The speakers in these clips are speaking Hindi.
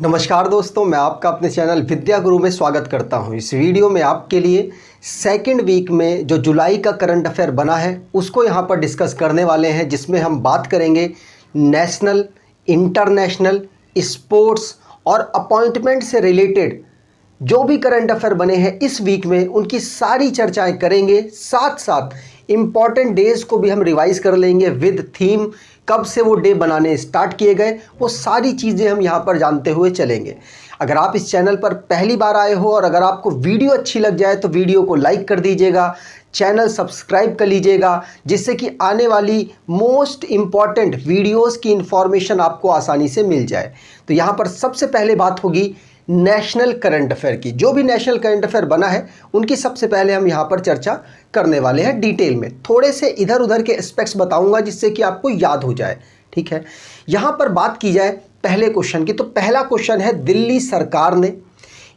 नमस्कार दोस्तों, मैं आपका अपने चैनल विद्या गुरु में स्वागत करता हूं। इस वीडियो में आपके लिए सेकंड वीक में जो जुलाई का करंट अफेयर बना है उसको यहां पर डिस्कस करने वाले हैं, जिसमें हम बात करेंगे नेशनल, इंटरनेशनल, स्पोर्ट्स और अपॉइंटमेंट से रिलेटेड जो भी करंट अफेयर बने हैं इस वीक में उनकी सारी चर्चाएं करेंगे। साथ साथ इम्पॉर्टेंट डेज को भी हम रिवाइज कर लेंगे विद थीम, कब से वो डे बनाने स्टार्ट किए गए, वो सारी चीज़ें हम यहाँ पर जानते हुए चलेंगे। अगर आप इस चैनल पर पहली बार आए हो और अगर आपको वीडियो अच्छी लग जाए तो वीडियो को लाइक कर दीजिएगा, चैनल सब्सक्राइब कर लीजिएगा, जिससे कि आने वाली मोस्ट इम्पॉर्टेंट वीडियोस की इन्फॉर्मेशन आपको आसानी से मिल जाए। तो यहाँ पर सबसे पहले बात होगी नेशनल करंट अफेयर की। जो भी नेशनल करंट अफेयर बना है उनकी सबसे पहले हम यहाँ पर चर्चा करने वाले हैं डिटेल में। थोड़े से इधर उधर के एस्पेक्ट्स बताऊंगा जिससे कि आपको याद हो जाए, ठीक है। यहाँ पर बात की जाए पहले क्वेश्चन की, तो पहला क्वेश्चन है, दिल्ली सरकार ने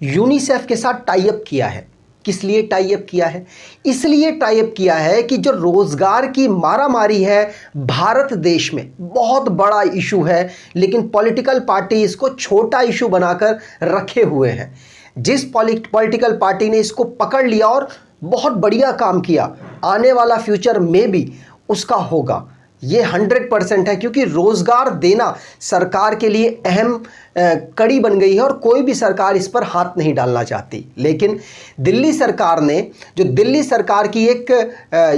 यूनिसेफ के साथ टाई अप किया है। किस लिए टाई अप किया है? इसलिए टाई अप किया है कि जो रोजगार की मारामारी है भारत देश में बहुत बड़ा इशू है, लेकिन पॉलिटिकल पार्टी इसको छोटा इशू बनाकर रखे हुए हैं। जिस पॉलिटिकल पार्टी ने इसको पकड़ लिया और बहुत बढ़िया काम किया, आने वाला फ्यूचर में भी उसका होगा, ये 100% है, क्योंकि रोजगार देना सरकार के लिए अहम कड़ी बन गई है और कोई भी सरकार इस पर हाथ नहीं डालना चाहती। लेकिन दिल्ली सरकार ने, जो दिल्ली सरकार की एक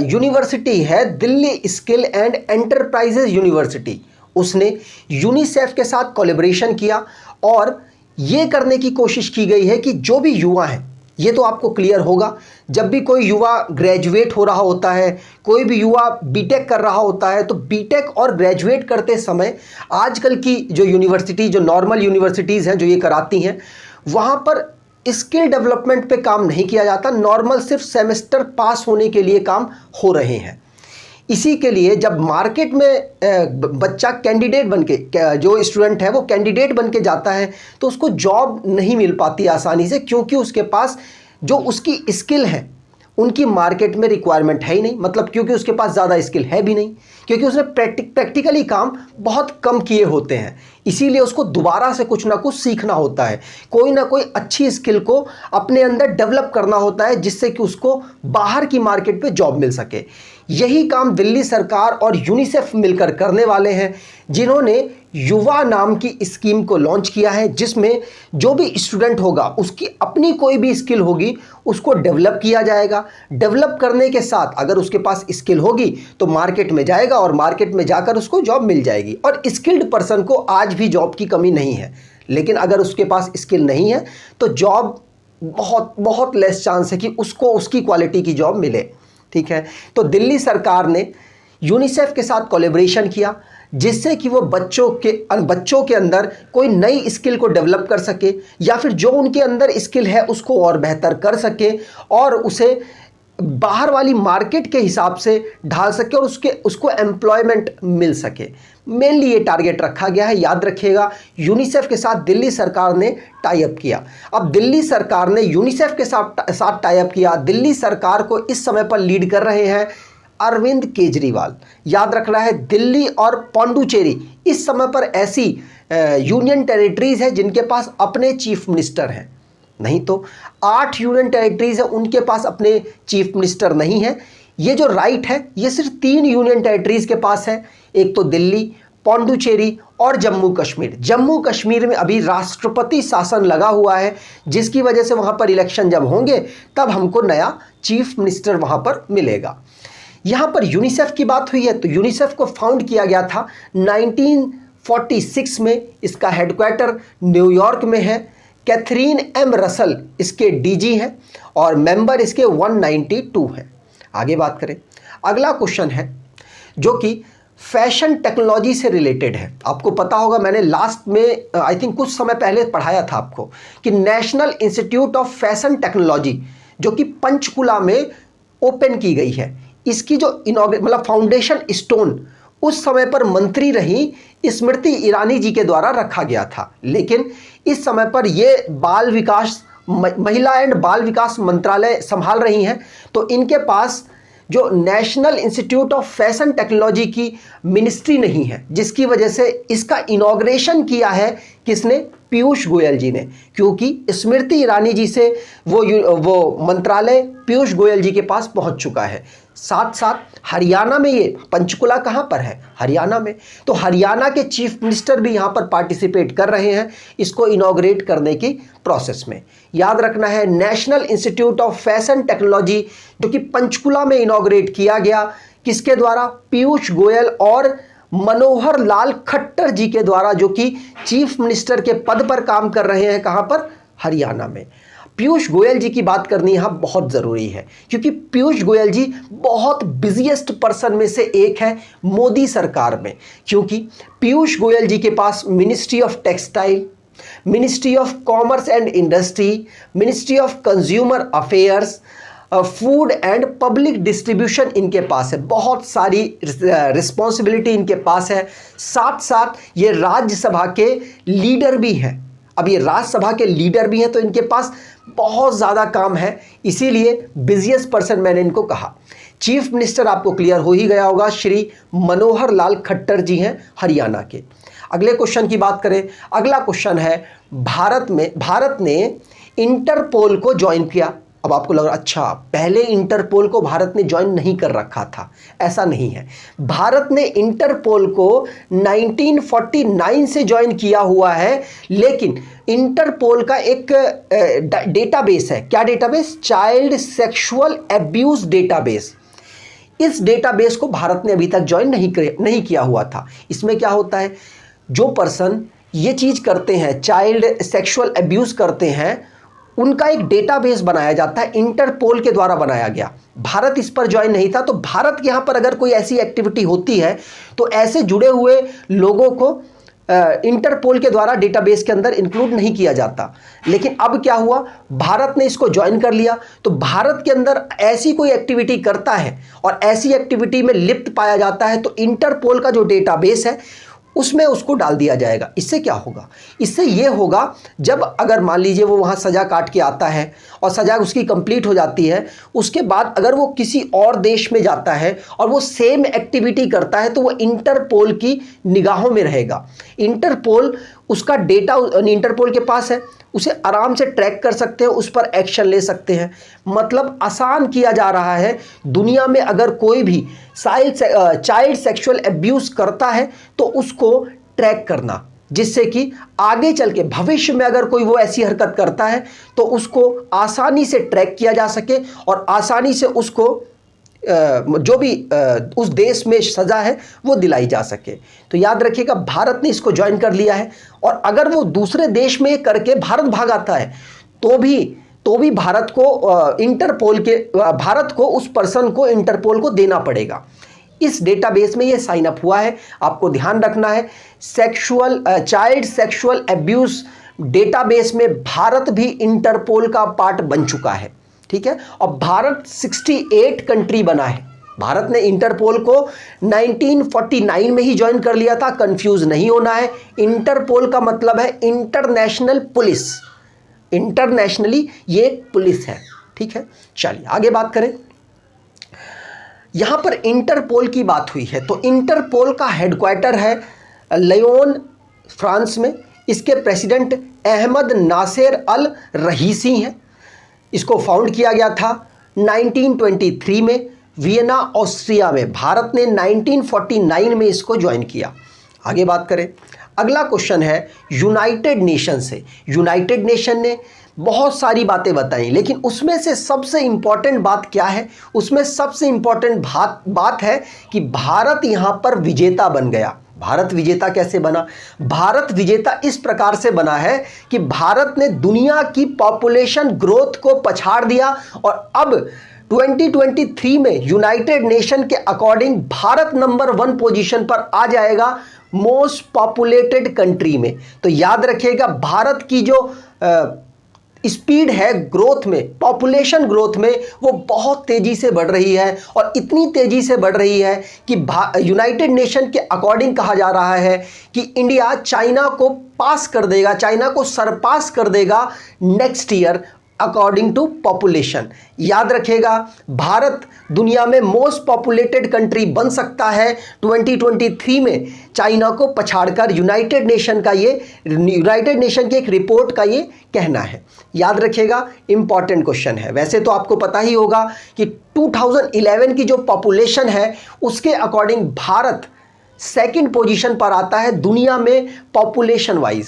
यूनिवर्सिटी है, Delhi skill and enterprises university, उसने यूनिसेफ के साथ कोलैबोरेशन किया और ये करने की कोशिश की गई है कि जो भी युवा हैं, ये तो आपको क्लियर होगा, जब भी कोई युवा ग्रेजुएट हो रहा होता है, कोई भी युवा बीटेक कर रहा होता है, तो बीटेक और ग्रेजुएट करते समय आजकल की जो यूनिवर्सिटी, जो नॉर्मल यूनिवर्सिटीज़ हैं जो ये कराती हैं, वहाँ पर स्किल डेवलपमेंट पे काम नहीं किया जाता, नॉर्मल सिर्फ सेमेस्टर पास होने के लिए काम हो रहे हैं। इसी के लिए जब मार्केट में बच्चा कैंडिडेट बनके, जो स्टूडेंट है वो कैंडिडेट बनके जाता है, तो उसको जॉब नहीं मिल पाती आसानी से, क्योंकि उसके पास जो उसकी स्किल है उनकी मार्केट में रिक्वायरमेंट है ही नहीं। मतलब क्योंकि उसके पास ज़्यादा स्किल है भी नहीं, क्योंकि उसने प्रैक्टिकली काम बहुत कम किए होते हैं। इसीलिए उसको दोबारा से कुछ ना कुछ सीखना होता है, कोई ना कोई अच्छी स्किल को अपने अंदर डेवलप करना होता है, जिससे कि उसको बाहर की मार्केट पे जॉब मिल सके। यही काम दिल्ली सरकार और यूनिसेफ मिलकर करने वाले हैं, जिन्होंने युवा नाम की स्कीम को लॉन्च किया है, जिसमें जो भी स्टूडेंट होगा उसकी अपनी कोई भी स्किल होगी उसको डेवलप किया जाएगा। डेवलप करने के साथ अगर उसके पास स्किल होगी तो मार्केट में जाएगा और मार्केट में जाकर उसको जॉब मिल जाएगी। और स्किल्ड पर्सन को आज भी जॉब की कमी नहीं है, लेकिन अगर उसके पास स्किल नहीं है तो जॉब बहुत बहुत लेस चांस है कि उसको उसकी क्वालिटी की जॉब मिले, ठीक है। तो दिल्ली सरकार ने यूनिसेफ के साथ कोलैबोरेशन किया, जिससे कि वो बच्चों के अंदर कोई नई स्किल को डेवलप कर सके, या फिर जो उनके अंदर स्किल है उसको और बेहतर कर सके और उसे बाहर वाली मार्केट के हिसाब से ढाल सके और उसको एम्प्लॉयमेंट मिल सके। मेनली ये टारगेट रखा गया है। याद रखिएगा, यूनिसेफ के साथ दिल्ली सरकार ने टाई अप किया। अब दिल्ली सरकार ने यूनिसेफ के साथ टाई अप किया। दिल्ली सरकार को इस समय पर लीड कर रहे हैं अरविंद केजरीवाल। याद रखना है, दिल्ली और पौंडुचेरी इस समय पर ऐसी यूनियन टेरिटरीज है जिनके पास अपने चीफ मिनिस्टर हैं। नहीं तो 8 यूनियन टेरिटरीज है, उनके पास अपने चीफ मिनिस्टर नहीं है। ये जो राइट है ये सिर्फ 3 यूनियन टेरिटरीज के पास है, एक तो दिल्ली, पौंडुचेरी और जम्मू कश्मीर। जम्मू कश्मीर में अभी राष्ट्रपति शासन लगा हुआ है, जिसकी वजह से वहाँ पर इलेक्शन जब होंगे तब हमको नया चीफ मिनिस्टर वहाँ पर मिलेगा। यहाँ पर यूनिसेफ की बात हुई है, तो यूनिसेफ को फाउंड किया गया था 1946 में। इसका हेडक्वार्टर न्यूयॉर्क में है। कैथरीन एम रसल इसके डीजी हैं और मेंबर इसके 192 हैं। आगे बात करें, अगला क्वेश्चन है जो कि फैशन टेक्नोलॉजी से रिलेटेड है। आपको पता होगा, मैंने लास्ट में आई थिंक कुछ समय पहले पढ़ाया था आपको कि national institute of fashion technology जो कि पंचकुला में ओपन की गई है, इसकी जो मतलब फाउंडेशन स्टोन उस समय पर मंत्री रही स्मृति ईरानी जी के द्वारा रखा गया था। लेकिन इस समय पर ये बाल विकास, महिला एंड बाल विकास मंत्रालय संभाल रही हैं, तो इनके पास जो national institute of fashion technology की मिनिस्ट्री नहीं है, जिसकी वजह से इसका इनॉग्रेशन किया है किसने? पीयूष गोयल जी ने, क्योंकि स्मृति ईरानी जी से वो मंत्रालय पीयूष गोयल जी के पास पहुंच चुका है। साथ साथ हरियाणा में, ये पंचकुला कहां पर है? हरियाणा में। तो हरियाणा के चीफ मिनिस्टर भी यहां पर पार्टिसिपेट कर रहे हैं इसको इनॉग्रेट करने की प्रोसेस में। याद रखना है, national institute of fashion technology जो कि पंचकुला में इनॉग्रेट किया गया, किसके द्वारा? पीयूष गोयल और मनोहर लाल खट्टर जी के द्वारा, जो कि चीफ मिनिस्टर के पद पर काम कर रहे हैं। कहां पर? हरियाणा में। पीयूष गोयल जी की बात करनी यहां बहुत जरूरी है, क्योंकि पीयूष गोयल जी बहुत बिजिएस्ट पर्सन में से एक है मोदी सरकार में, क्योंकि पीयूष गोयल जी के पास ministry of textile, ministry of commerce and industry, ministry of consumer affairs, food and public distribution इनके पास है। बहुत सारी रिस्पॉन्सिबिलिटी इनके पास है। साथ साथ ये राज्यसभा के लीडर भी हैं। अब ये राज्यसभा के लीडर भी हैं, तो इनके पास बहुत ज़्यादा काम है, इसीलिए बिजिएस्ट पर्सन मैंने इनको कहा। चीफ मिनिस्टर आपको क्लियर हो ही गया होगा, श्री मनोहर लाल खट्टर जी हैं हरियाणा के। अगले क्वेश्चन की बात करें। अगला क्वेश्चन है, भारत ने इंटरपोल को ज्वाइन किया। अब आपको लग रहा अच्छा, पहले इंटरपोल को भारत ने ज्वाइन नहीं कर रखा था। ऐसा नहीं है, भारत ने इंटरपोल को 1949 से ज्वाइन किया हुआ है, लेकिन इंटरपोल का एक डेटाबेस है। क्या database? Child sexual abuse database. इस डेटाबेस को भारत ने अभी तक ज्वाइन नहीं किया हुआ था। इसमें क्या होता है, जो पर्सन ये चीज़ करते हैं, चाइल्ड सेक्सुअल एब्यूज करते हैं, उनका एक डेटाबेस बनाया जाता है, इंटरपोल के द्वारा बनाया गया। भारत इस पर ज्वाइन नहीं था, तो भारत के यहाँ पर अगर कोई ऐसी एक्टिविटी होती है तो ऐसे जुड़े हुए लोगों को इंटरपोल के द्वारा डेटाबेस के अंदर इंक्लूड नहीं किया जाता। लेकिन अब क्या हुआ, भारत ने इसको ज्वाइन कर लिया, तो भारत के अंदर ऐसी कोई एक्टिविटी करता है और ऐसी एक्टिविटी में लिप्त पाया जाता है, तो इंटरपोल का जो डेटाबेस है उसमें उसको डाल दिया जाएगा। इससे क्या होगा? इससे ये होगा, जब अगर मान लीजिए वो वहाँ सज़ा काट के आता है और सज़ा उसकी कंप्लीट हो जाती है, उसके बाद अगर वो किसी और देश में जाता है और वो सेम एक्टिविटी करता है, तो वो इंटरपोल की निगाहों में रहेगा। इंटरपोल उसका डेटा इंटरपोल के पास है, उसे आराम से ट्रैक कर सकते हैं, उस पर एक्शन ले सकते हैं। मतलब आसान किया जा रहा है, दुनिया में अगर कोई भी चाइल्ड सेक्सुअल एब्यूज करता है तो उसको ट्रैक करना, जिससे कि आगे चल के भविष्य में अगर कोई वो ऐसी हरकत करता है तो उसको आसानी से ट्रैक किया जा सके और आसानी से उसको जो भी उस देश में सज़ा है वो दिलाई जा सके। तो याद रखिएगा, भारत ने इसको ज्वाइन कर लिया है, और अगर वो दूसरे देश में करके भारत भाग आता है तो भी भारत को उस पर्सन को इंटरपोल को देना पड़ेगा। इस डेटाबेस में ये साइन अप हुआ है, आपको ध्यान रखना है। चाइल्ड सेक्सुअल एब्यूज डेटाबेस में भारत भी इंटरपोल का पार्ट बन चुका है, ठीक है। और भारत 68 कंट्री बना है। भारत ने इंटरपोल को 1949 में ही ज्वाइन कर लिया था। कंफ्यूज नहीं होना है, इंटरपोल का मतलब है इंटरनेशनल पुलिस। इंटरनेशनली ये एक पुलिस है, ठीक है। चलिए आगे बात करें। यहां पर इंटरपोल की बात हुई है, तो इंटरपोल का हेडक्वार्टर है लियोन, फ्रांस में। इसके प्रेसिडेंट अहमद नासेर अल रहीसी हैं। इसको फाउंड किया गया था 1923 में वियना, ऑस्ट्रिया में। भारत ने 1949 में इसको ज्वाइन किया। आगे बात करें। अगला क्वेश्चन है यूनाइटेड नेशन से। यूनाइटेड नेशन ने बहुत सारी बातें बताई, लेकिन उसमें से सबसे इंपॉर्टेंट बात क्या है? उसमें सबसे इंपॉर्टेंट बात है कि भारत यहां पर विजेता बन गया। भारत विजेता कैसे बना? भारत विजेता इस प्रकार से बना है कि भारत ने दुनिया की पॉपुलेशन ग्रोथ को पछाड़ दिया, और अब 2023 में यूनाइटेड नेशन के अकॉर्डिंग भारत नंबर 1 पोजीशन पर आ जाएगा मोस्ट पॉपुलेटेड कंट्री में। तो याद रखिएगा, भारत की जो स्पीड है ग्रोथ में, पॉपुलेशन ग्रोथ में, वो बहुत तेजी से बढ़ रही है, और इतनी तेजी से बढ़ रही है कि यूनाइटेड नेशन के अकॉर्डिंग कहा जा रहा है कि इंडिया चाइना को पास कर देगा, चाइना को सरपास कर देगा next year according to population. याद रखिएगा, भारत दुनिया में मोस्ट पॉपुलेटेड कंट्री बन सकता है 2023 में, चाइना को पछाड़कर। यूनाइटेड नेशन के एक रिपोर्ट का ये कहना है। याद रखिएगा, इंपॉर्टेंट क्वेश्चन है। वैसे तो आपको पता ही होगा कि 2011 की जो पॉपुलेशन है उसके अकॉर्डिंग भारत सेकंड पोजीशन पर आता है दुनिया में पॉपुलेशन वाइज।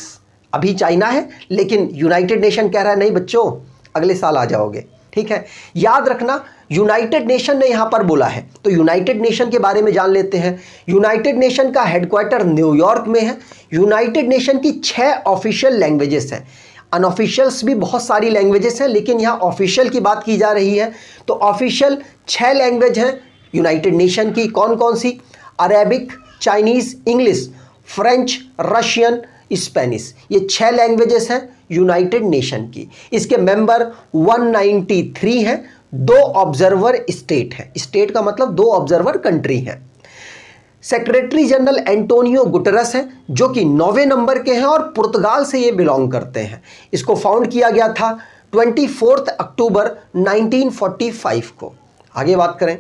अभी चाइना है, लेकिन यूनाइटेड नेशन कह रहा है नहीं बच्चों, अगले साल आ जाओगे। ठीक है, याद रखना, यूनाइटेड नेशन ने यहां पर बोला है। तो यूनाइटेड नेशन के बारे में जान लेते हैं। यूनाइटेड नेशन का हेडक्वार्टर न्यूयॉर्क में है। यूनाइटेड नेशन की 6 ऑफिशियल लैंग्वेजेस हैं। अनऑफिशियल्स भी बहुत सारी लैंग्वेजेस हैं, लेकिन यहाँ ऑफिशियल की बात की जा रही है। तो ऑफिशियल 6 लैंग्वेज हैं यूनाइटेड नेशन की। कौन कौन सी? Arabic, Chinese, English, French, Russian, Spanish. ये 6 लैंग्वेजेस हैं यूनाइटेड नेशन की। इसके मेंबर 193 हैं। 2 ऑब्जर्वर स्टेट हैं। स्टेट का मतलब 2 ऑब्जर्वर कंट्री हैं। सेक्रेटरी जनरल एंटोनियो गुटेरेस हैं, जो कि 9वें नंबर के हैं और पुर्तगाल से ये बिलोंग करते हैं। इसको फाउंड किया गया था 24 अक्टूबर 1945 को। आगे बात करें,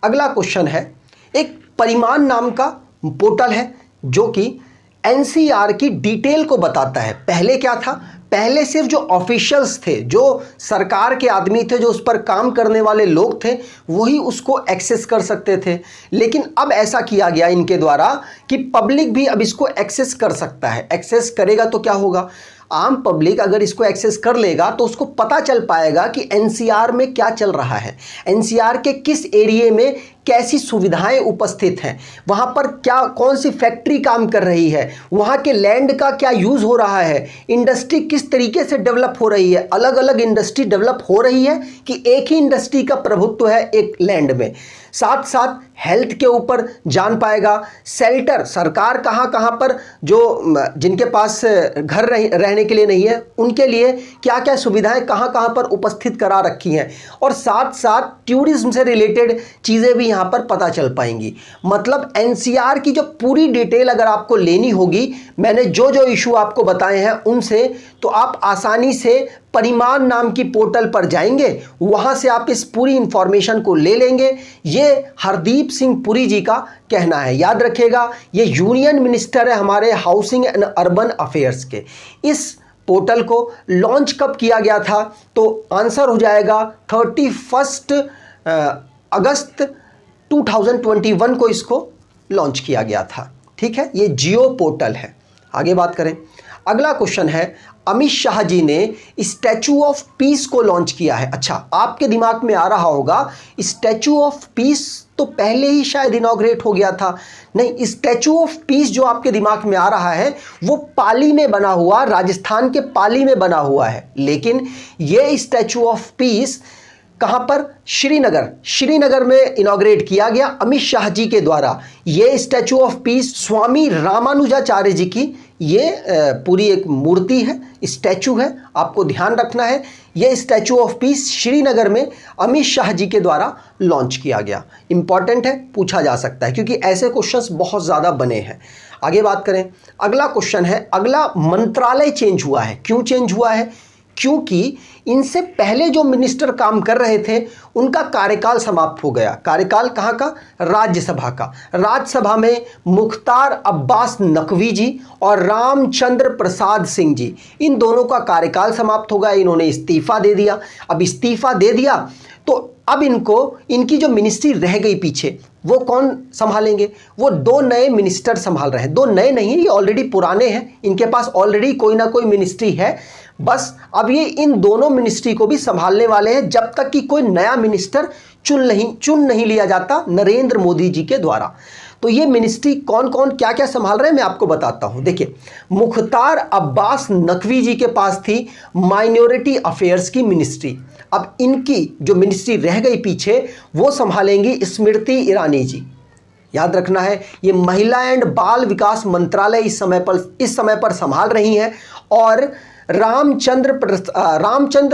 अगला क्वेश्चन है, एक परिमाण नाम का पोर्टल है जो कि एनसीआर की डिटेल को बताता है। पहले क्या था? पहले सिर्फ जो ऑफिशियल्स थे, जो सरकार के आदमी थे, जो उस पर काम करने वाले लोग थे, वही उसको एक्सेस कर सकते थे। लेकिन अब ऐसा किया गया इनके द्वारा कि पब्लिक भी अब इसको एक्सेस कर सकता है। एक्सेस करेगा तो क्या होगा? आम पब्लिक अगर इसको एक्सेस कर लेगा तो उसको पता चल पाएगा कि एनसीआर में क्या चल रहा है, एनसीआर के किस एरिया में कैसी सुविधाएं उपस्थित हैं, वहाँ पर क्या कौन सी फैक्ट्री काम कर रही है, वहाँ के लैंड का क्या यूज़ हो रहा है, इंडस्ट्री किस तरीके से डेवलप हो रही है, अलग अलग इंडस्ट्री डेवलप हो रही है कि एक ही इंडस्ट्री का प्रभुत्व है एक लैंड में। साथ साथ हेल्थ के ऊपर जान पाएगा। शेल्टर, सरकार कहाँ कहाँ पर जो जिनके पास घर रहने के लिए नहीं है उनके लिए क्या क्या सुविधाएं कहाँ कहाँ पर उपस्थित करा रखी हैं। और साथ साथ टूरिज्म से रिलेटेड चीज़ें भी यहाँ पर पता चल पाएंगी। मतलब एनसीआर की जो पूरी डिटेल अगर आपको लेनी होगी, मैंने जो जो इशू आपको बताए हैं उनसे, तो आप आसानी से परिमाण नाम की पोर्टल पर जाएंगे, वहां से आप इस पूरी इंफॉर्मेशन को ले लेंगे। ये हरदीप सिंह पुरी जी का कहना है। याद रखिएगा, ये यूनियन मिनिस्टर है हमारे हाउसिंग एंड अर्बन अफेयर्स के। इस पोर्टल को लॉन्च कब किया गया था? तो आंसर हो जाएगा 31 अगस्त 2021 को इसको लॉन्च किया गया था। ठीक है, ये जियो पोर्टल है। आगे बात करें, अगला क्वेश्चन है, अमित शाह जी ने स्टैचू ऑफ पीस को लॉन्च किया है। अच्छा, आपके दिमाग में आ रहा होगा स्टैचू ऑफ पीस तो पहले ही शायद इनॉग्रेट हो गया था। नहीं, स्टैचू ऑफ पीस जो आपके दिमाग में आ रहा है वो पाली में बना हुआ, राजस्थान के पाली में बना हुआ है। लेकिन ये स्टैचू ऑफ पीस कहाँ पर? श्रीनगर में इनॉग्रेट किया गया अमित शाह जी के द्वारा। ये स्टैचू ऑफ पीस स्वामी रामानुजाचार्य जी की ये पूरी एक मूर्ति है, स्टैचू है, आपको ध्यान रखना है। ये स्टैचू ऑफ पीस श्रीनगर में अमित शाह जी के द्वारा लॉन्च किया गया। इंपॉर्टेंट है, पूछा जा सकता है क्योंकि ऐसे क्वेश्चंस बहुत ज़्यादा बने हैं। आगे बात करें, अगला क्वेश्चन है, अगला मंत्रालय चेंज हुआ है। क्यों चेंज हुआ है? क्योंकि इनसे पहले जो मिनिस्टर काम कर रहे थे उनका कार्यकाल समाप्त हो गया। कार्यकाल कहाँ का? राज्यसभा का। राज्यसभा में मुख्तार अब्बास नकवी जी और रामचंद्र प्रसाद सिंह जी, इन दोनों का कार्यकाल समाप्त हो गया। इन्होंने इस्तीफा दे दिया। अब इस्तीफा दे दिया तो अब इनकी जो मिनिस्ट्री रह गई पीछे, वो कौन संभालेंगे? वो 2 नए मिनिस्टर संभाल रहे हैं। 2 नए नहीं, ये ऑलरेडी पुराने हैं, इनके पास ऑलरेडी कोई ना कोई मिनिस्ट्री है। बस अब ये इन दोनों मिनिस्ट्री को भी संभालने वाले हैं जब तक कि कोई नया मिनिस्टर चुन नहीं लिया जाता नरेंद्र मोदी जी के द्वारा। तो ये मिनिस्ट्री कौन कौन क्या क्या संभाल रहे हैं मैं आपको बताता हूं। देखिए, मुख्तार अब्बास नकवी जी के पास थी माइनॉरिटी अफेयर्स की मिनिस्ट्री। अब इनकी जो मिनिस्ट्री रह गई पीछे वो संभालेंगी स्मृति ईरानी जी। याद रखना है, ये महिला एंड बाल विकास मंत्रालय इस समय पर संभाल रही हैं। और रामचंद्र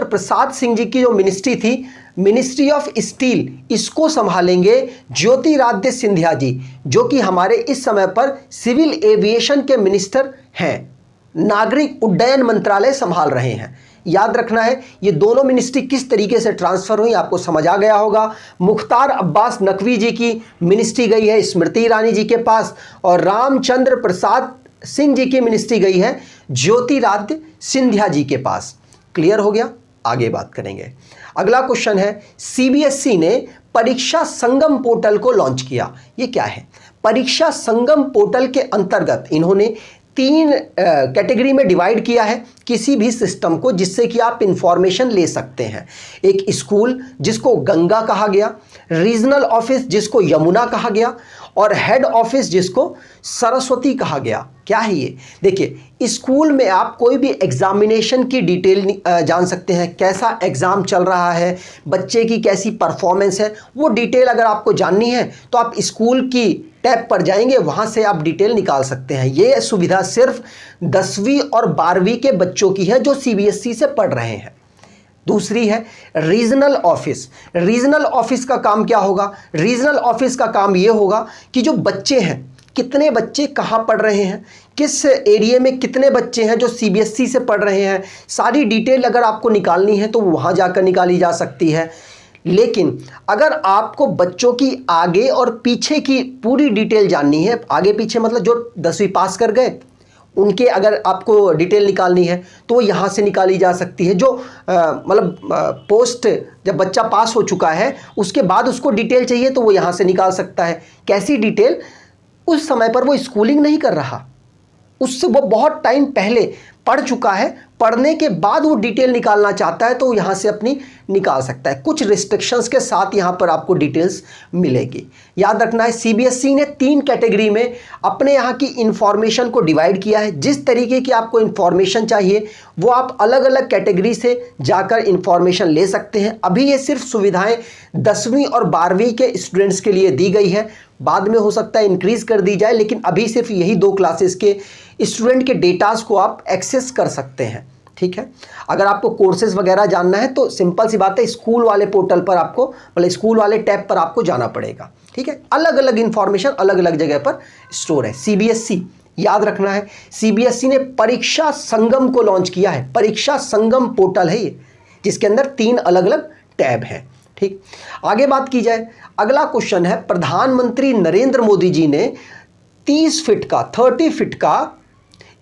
प्रसाद सिंह जी की जो मिनिस्ट्री थी, मिनिस्ट्री ऑफ स्टील, इसको संभालेंगे ज्योतिरादित्य सिंधिया जी, जो कि हमारे इस समय पर सिविल एविएशन के मिनिस्टर हैं, नागरिक उड्डयन मंत्रालय संभाल रहे हैं। याद रखना है ये दोनों मिनिस्ट्री किस तरीके से ट्रांसफर हुई आपको समझ आ गया होगा। मुख्तार अब्बास नकवी जी की मिनिस्ट्री गई है स्मृति ईरानी जी के पास, और रामचंद्र प्रसाद सिंह जी की मिनिस्ट्री गई है ज्योतिरादित्य सिंधिया जी के पास। क्लियर हो गया, आगे बात करेंगे। अगला क्वेश्चन है, सीबीएसई ने परीक्षा संगम पोर्टल को लॉन्च किया, ये क्या है? परीक्षा संगम पोर्टल के अंतर्गत इन्होंने 3 कैटेगरी में डिवाइड किया है किसी भी सिस्टम को, जिससे कि आप इंफॉर्मेशन ले सकते हैं। एक स्कूल जिसको गंगा कहा गया, रीजनल ऑफिस जिसको यमुना कहा गया, और हेड ऑफिस जिसको सरस्वती कहा गया। क्या है ये? देखिए, स्कूल में आप कोई भी एग्जामिनेशन की डिटेल जान सकते हैं, कैसा एग्ज़ाम चल रहा है, बच्चे की कैसी परफॉर्मेंस है, वो डिटेल अगर आपको जाननी है तो आप स्कूल की टैब पर जाएंगे, वहाँ से आप डिटेल निकाल सकते हैं। ये सुविधा सिर्फ 10वीं और 12वीं के बच्चों की है जो सीबीएसई से पढ़ रहे हैं। दूसरी है रीजनल ऑफिस। रीजनल ऑफिस का काम क्या होगा? रीजनल ऑफिस का काम ये होगा कि जो बच्चे हैं, कितने बच्चे कहाँ पढ़ रहे हैं, किस एरिया में कितने बच्चे हैं जो सीबीएसई से पढ़ रहे हैं, सारी डिटेल अगर आपको निकालनी है तो वहाँ जाकर निकाली जा सकती है। लेकिन अगर आपको बच्चों की आगे और पीछे की पूरी डिटेल जाननी है, आगे पीछे मतलब जो 10वीं पास कर गए उनके अगर आपको डिटेल निकालनी है तो वो यहाँ से निकाली जा सकती है। जो मतलब पोस्ट जब बच्चा पास हो चुका है उसके बाद उसको डिटेल चाहिए तो वो यहाँ से निकाल सकता है। कैसी डिटेल? उस समय पर वो स्कूलिंग नहीं कर रहा, उससे वो बहुत टाइम पहले पढ़ चुका है, पढ़ने के बाद वो डिटेल निकालना चाहता है तो वो यहाँ से अपनी निकाल सकता है। कुछ रिस्ट्रिक्शंस के साथ यहाँ पर आपको डिटेल्स मिलेगी। याद रखना है सीबीएसई ने 3 कैटेगरी में अपने यहाँ की इंफॉर्मेशन को डिवाइड किया है। जिस तरीके की आपको इंफॉर्मेशन चाहिए वो आप अलग अलग कैटेगरी से जाकर इंफॉर्मेशन ले सकते हैं। अभी ये सिर्फ सुविधाएं 10वीं और 12वीं के स्टूडेंट्स के लिए दी गई है, बाद में हो सकता है इंक्रीज कर दी जाए, लेकिन अभी सिर्फ यही 2 क्लासेस के स्टूडेंट के डेटास को आप एक्सेस कर सकते हैं। ठीक है, अगर आपको कोर्सेज वगैरह जानना है तो सिंपल सी बात है, स्कूल वाले पोर्टल पर आपको मतलब स्कूल वाले टैब पर आपको जाना पड़ेगा। ठीक है, अलग अलग इंफॉर्मेशन अलग अलग जगह पर स्टोर है। सीबीएसई, याद रखना है सीबीएसई ने परीक्षा संगम को लॉन्च किया है। परीक्षा संगम पोर्टल है ये, जिसके अंदर 3 अलग अलग टैब हैं। ठीक, आगे बात की जाए। अगला क्वेश्चन है, प्रधानमंत्री नरेंद्र मोदी जी ने 30 फीट का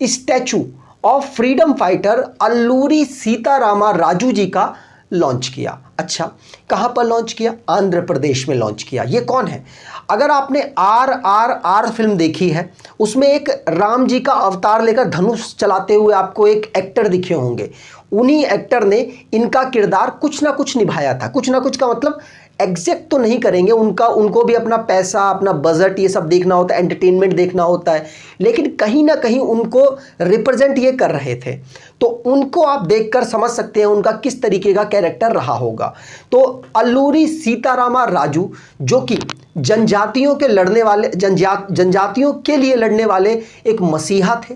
statue of freedom fighter Alluri Sitarama Raju ji का लॉन्च किया। अच्छा, कहां पर लॉन्च किया? आंध्र प्रदेश में लॉन्च किया। ये कौन है? अगर आपने RRR फिल्म देखी है, उसमें एक राम जी का अवतार लेकर धनुष चलाते हुए आपको एक एक्टर दिखे होंगे। उन्हीं एक्टर ने इनका किरदार कुछ ना कुछ निभाया था। कुछ ना कुछ का मतलब एग्जैक्ट तो नहीं करेंगे, उनको भी अपना पैसा, अपना बजट ये सब देखना होता है, एंटरटेनमेंट देखना होता है, लेकिन कहीं ना कहीं उनको रिप्रेजेंट ये कर रहे थे। तो उनको आप देखकर समझ सकते हैं उनका किस तरीके का कैरेक्टर रहा होगा। तो अल्लूरी सीतारामा राजू, जो कि जनजातियों के लड़ने वाले जनजातियों के लिए लड़ने वाले एक मसीहा थे,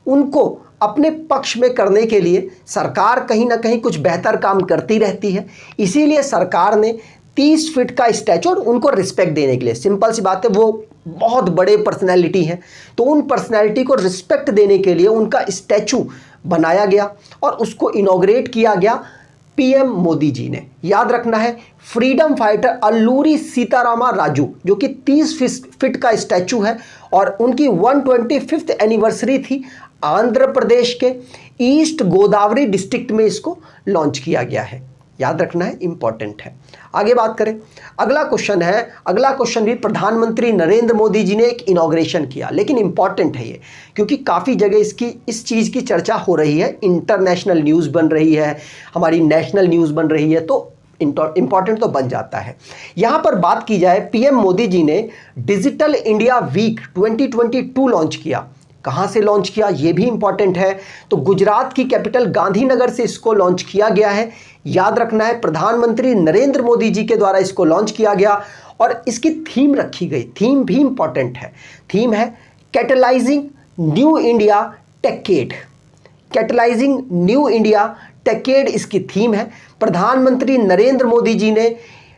उनको अपने पक्ष में करने के लिए सरकार कहीं ना कहीं कुछ बेहतर काम करती रहती है। इसीलिए सरकार ने 30 फीट का स्टैचू, और उनको रिस्पेक्ट देने के लिए, सिंपल सी बात है वो बहुत बड़े पर्सनैलिटी हैं, तो उन पर्सनैलिटी को रिस्पेक्ट देने के लिए उनका स्टैचू बनाया गया और उसको इनॉग्रेट किया गया पीएम मोदी जी ने। याद रखना है, फ्रीडम फाइटर अल्लूरी सीतारामा राजू, जो कि 30 फीट का स्टैचू है और उनकी 125th एनिवर्सरी थी। आंध्र प्रदेश के ईस्ट गोदावरी डिस्ट्रिक्ट में इसको लॉन्च किया गया है। याद रखना है, इंपॉर्टेंट है। आगे बात करें, अगला क्वेश्चन भी प्रधानमंत्री नरेंद्र मोदी जी ने एक इनॉग्रेशन किया, लेकिन इंपॉर्टेंट है ये, क्योंकि काफ़ी जगह इस चीज़ की चर्चा हो रही है, इंटरनेशनल न्यूज़ बन रही है, हमारी नेशनल न्यूज़ बन रही है, तो इंपॉर्टेंट तो बन जाता है। यहां पर बात की जाए, पीएम मोदी जी ने डिजिटल इंडिया वीक 2022 लॉन्च किया। कहां से लॉन्च किया ये भी इंपॉर्टेंट है। तो गुजरात की कैपिटल गांधीनगर से इसको लॉन्च किया गया है। याद रखना है, प्रधानमंत्री नरेंद्र मोदी जी के द्वारा इसको लॉन्च किया गया और इसकी थीम रखी गई। थीम भी इंपॉर्टेंट है। थीम है catalysing new India टेकेड। Catalysing new India टेकेड इसकी थीम है। प्रधानमंत्री नरेंद्र मोदी जी ने